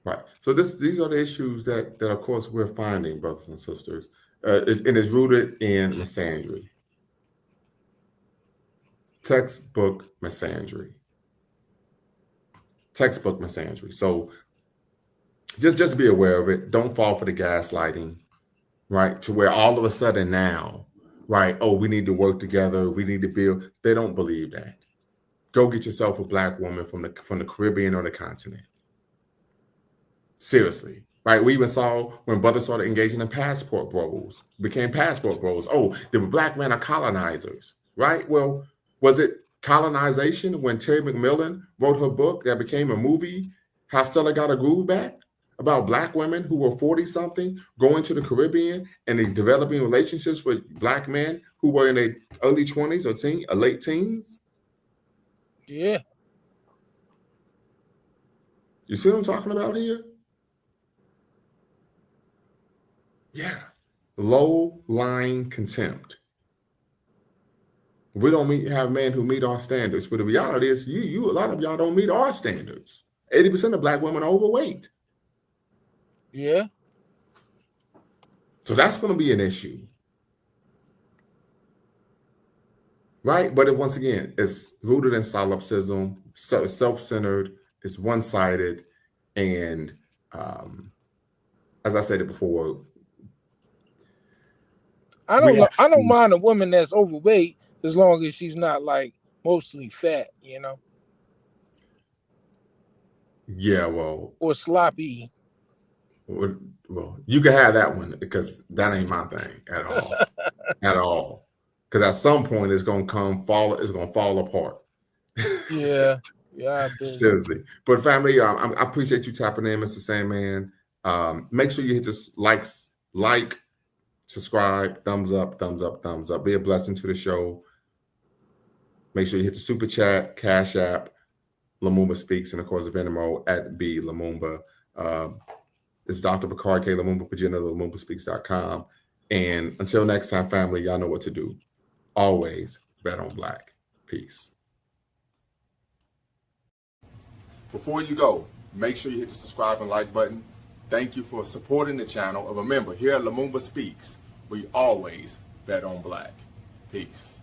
Right. So these are the issues that of course we're finding, brothers and sisters. And it's rooted in misandry. Textbook misandry. So just be aware of it. Don't fall for the gaslighting, right? To where all of a sudden now, right, oh, we need to work together, we need to build. They don't believe that. Go get yourself a black woman from the Caribbean or the continent. Seriously, right? We even saw when brothers started engaging in passport bros, became passport bros. Oh, the black men are colonizers, right? Well, was it colonization when Terry McMillan wrote her book that became a movie, How Stella Got a Groove Back? About black women who were 40-something going to the Caribbean and they developing relationships with black men who were in their early 20s or late teens. Yeah. You see what I'm talking about here? Yeah. Low-lying contempt. We don't have men who meet our standards, but the reality is a lot of y'all don't meet our standards. 80% of black women are overweight. Yeah. So that's going to be an issue. Right? But once again, it's rooted in solipsism, self-centered, it's one-sided, and as I said it before, I don't mind a woman that's overweight as long as she's not like mostly fat, Yeah, well. Or sloppy. Well, you can have that one because that ain't my thing at all. At all. Because at some point it's gonna fall apart. Yeah. Seriously. But family, I appreciate you tapping in, Mr. Sandman. Make sure you hit this like, subscribe, thumbs up. Be a blessing to the show. Make sure you hit the super chat, Cash App, Lumumba Speaks, and of course Venmo at B Lumumba. It's Dr. Bakari K. Lumumba, Virginia, LumumbaSpeaks.com. And until next time, family, y'all know what to do. Always bet on black. Peace. Before you go, make sure you hit the subscribe and like button. Thank you for supporting the channel. And remember, here at Lumumba Speaks, we always bet on black. Peace.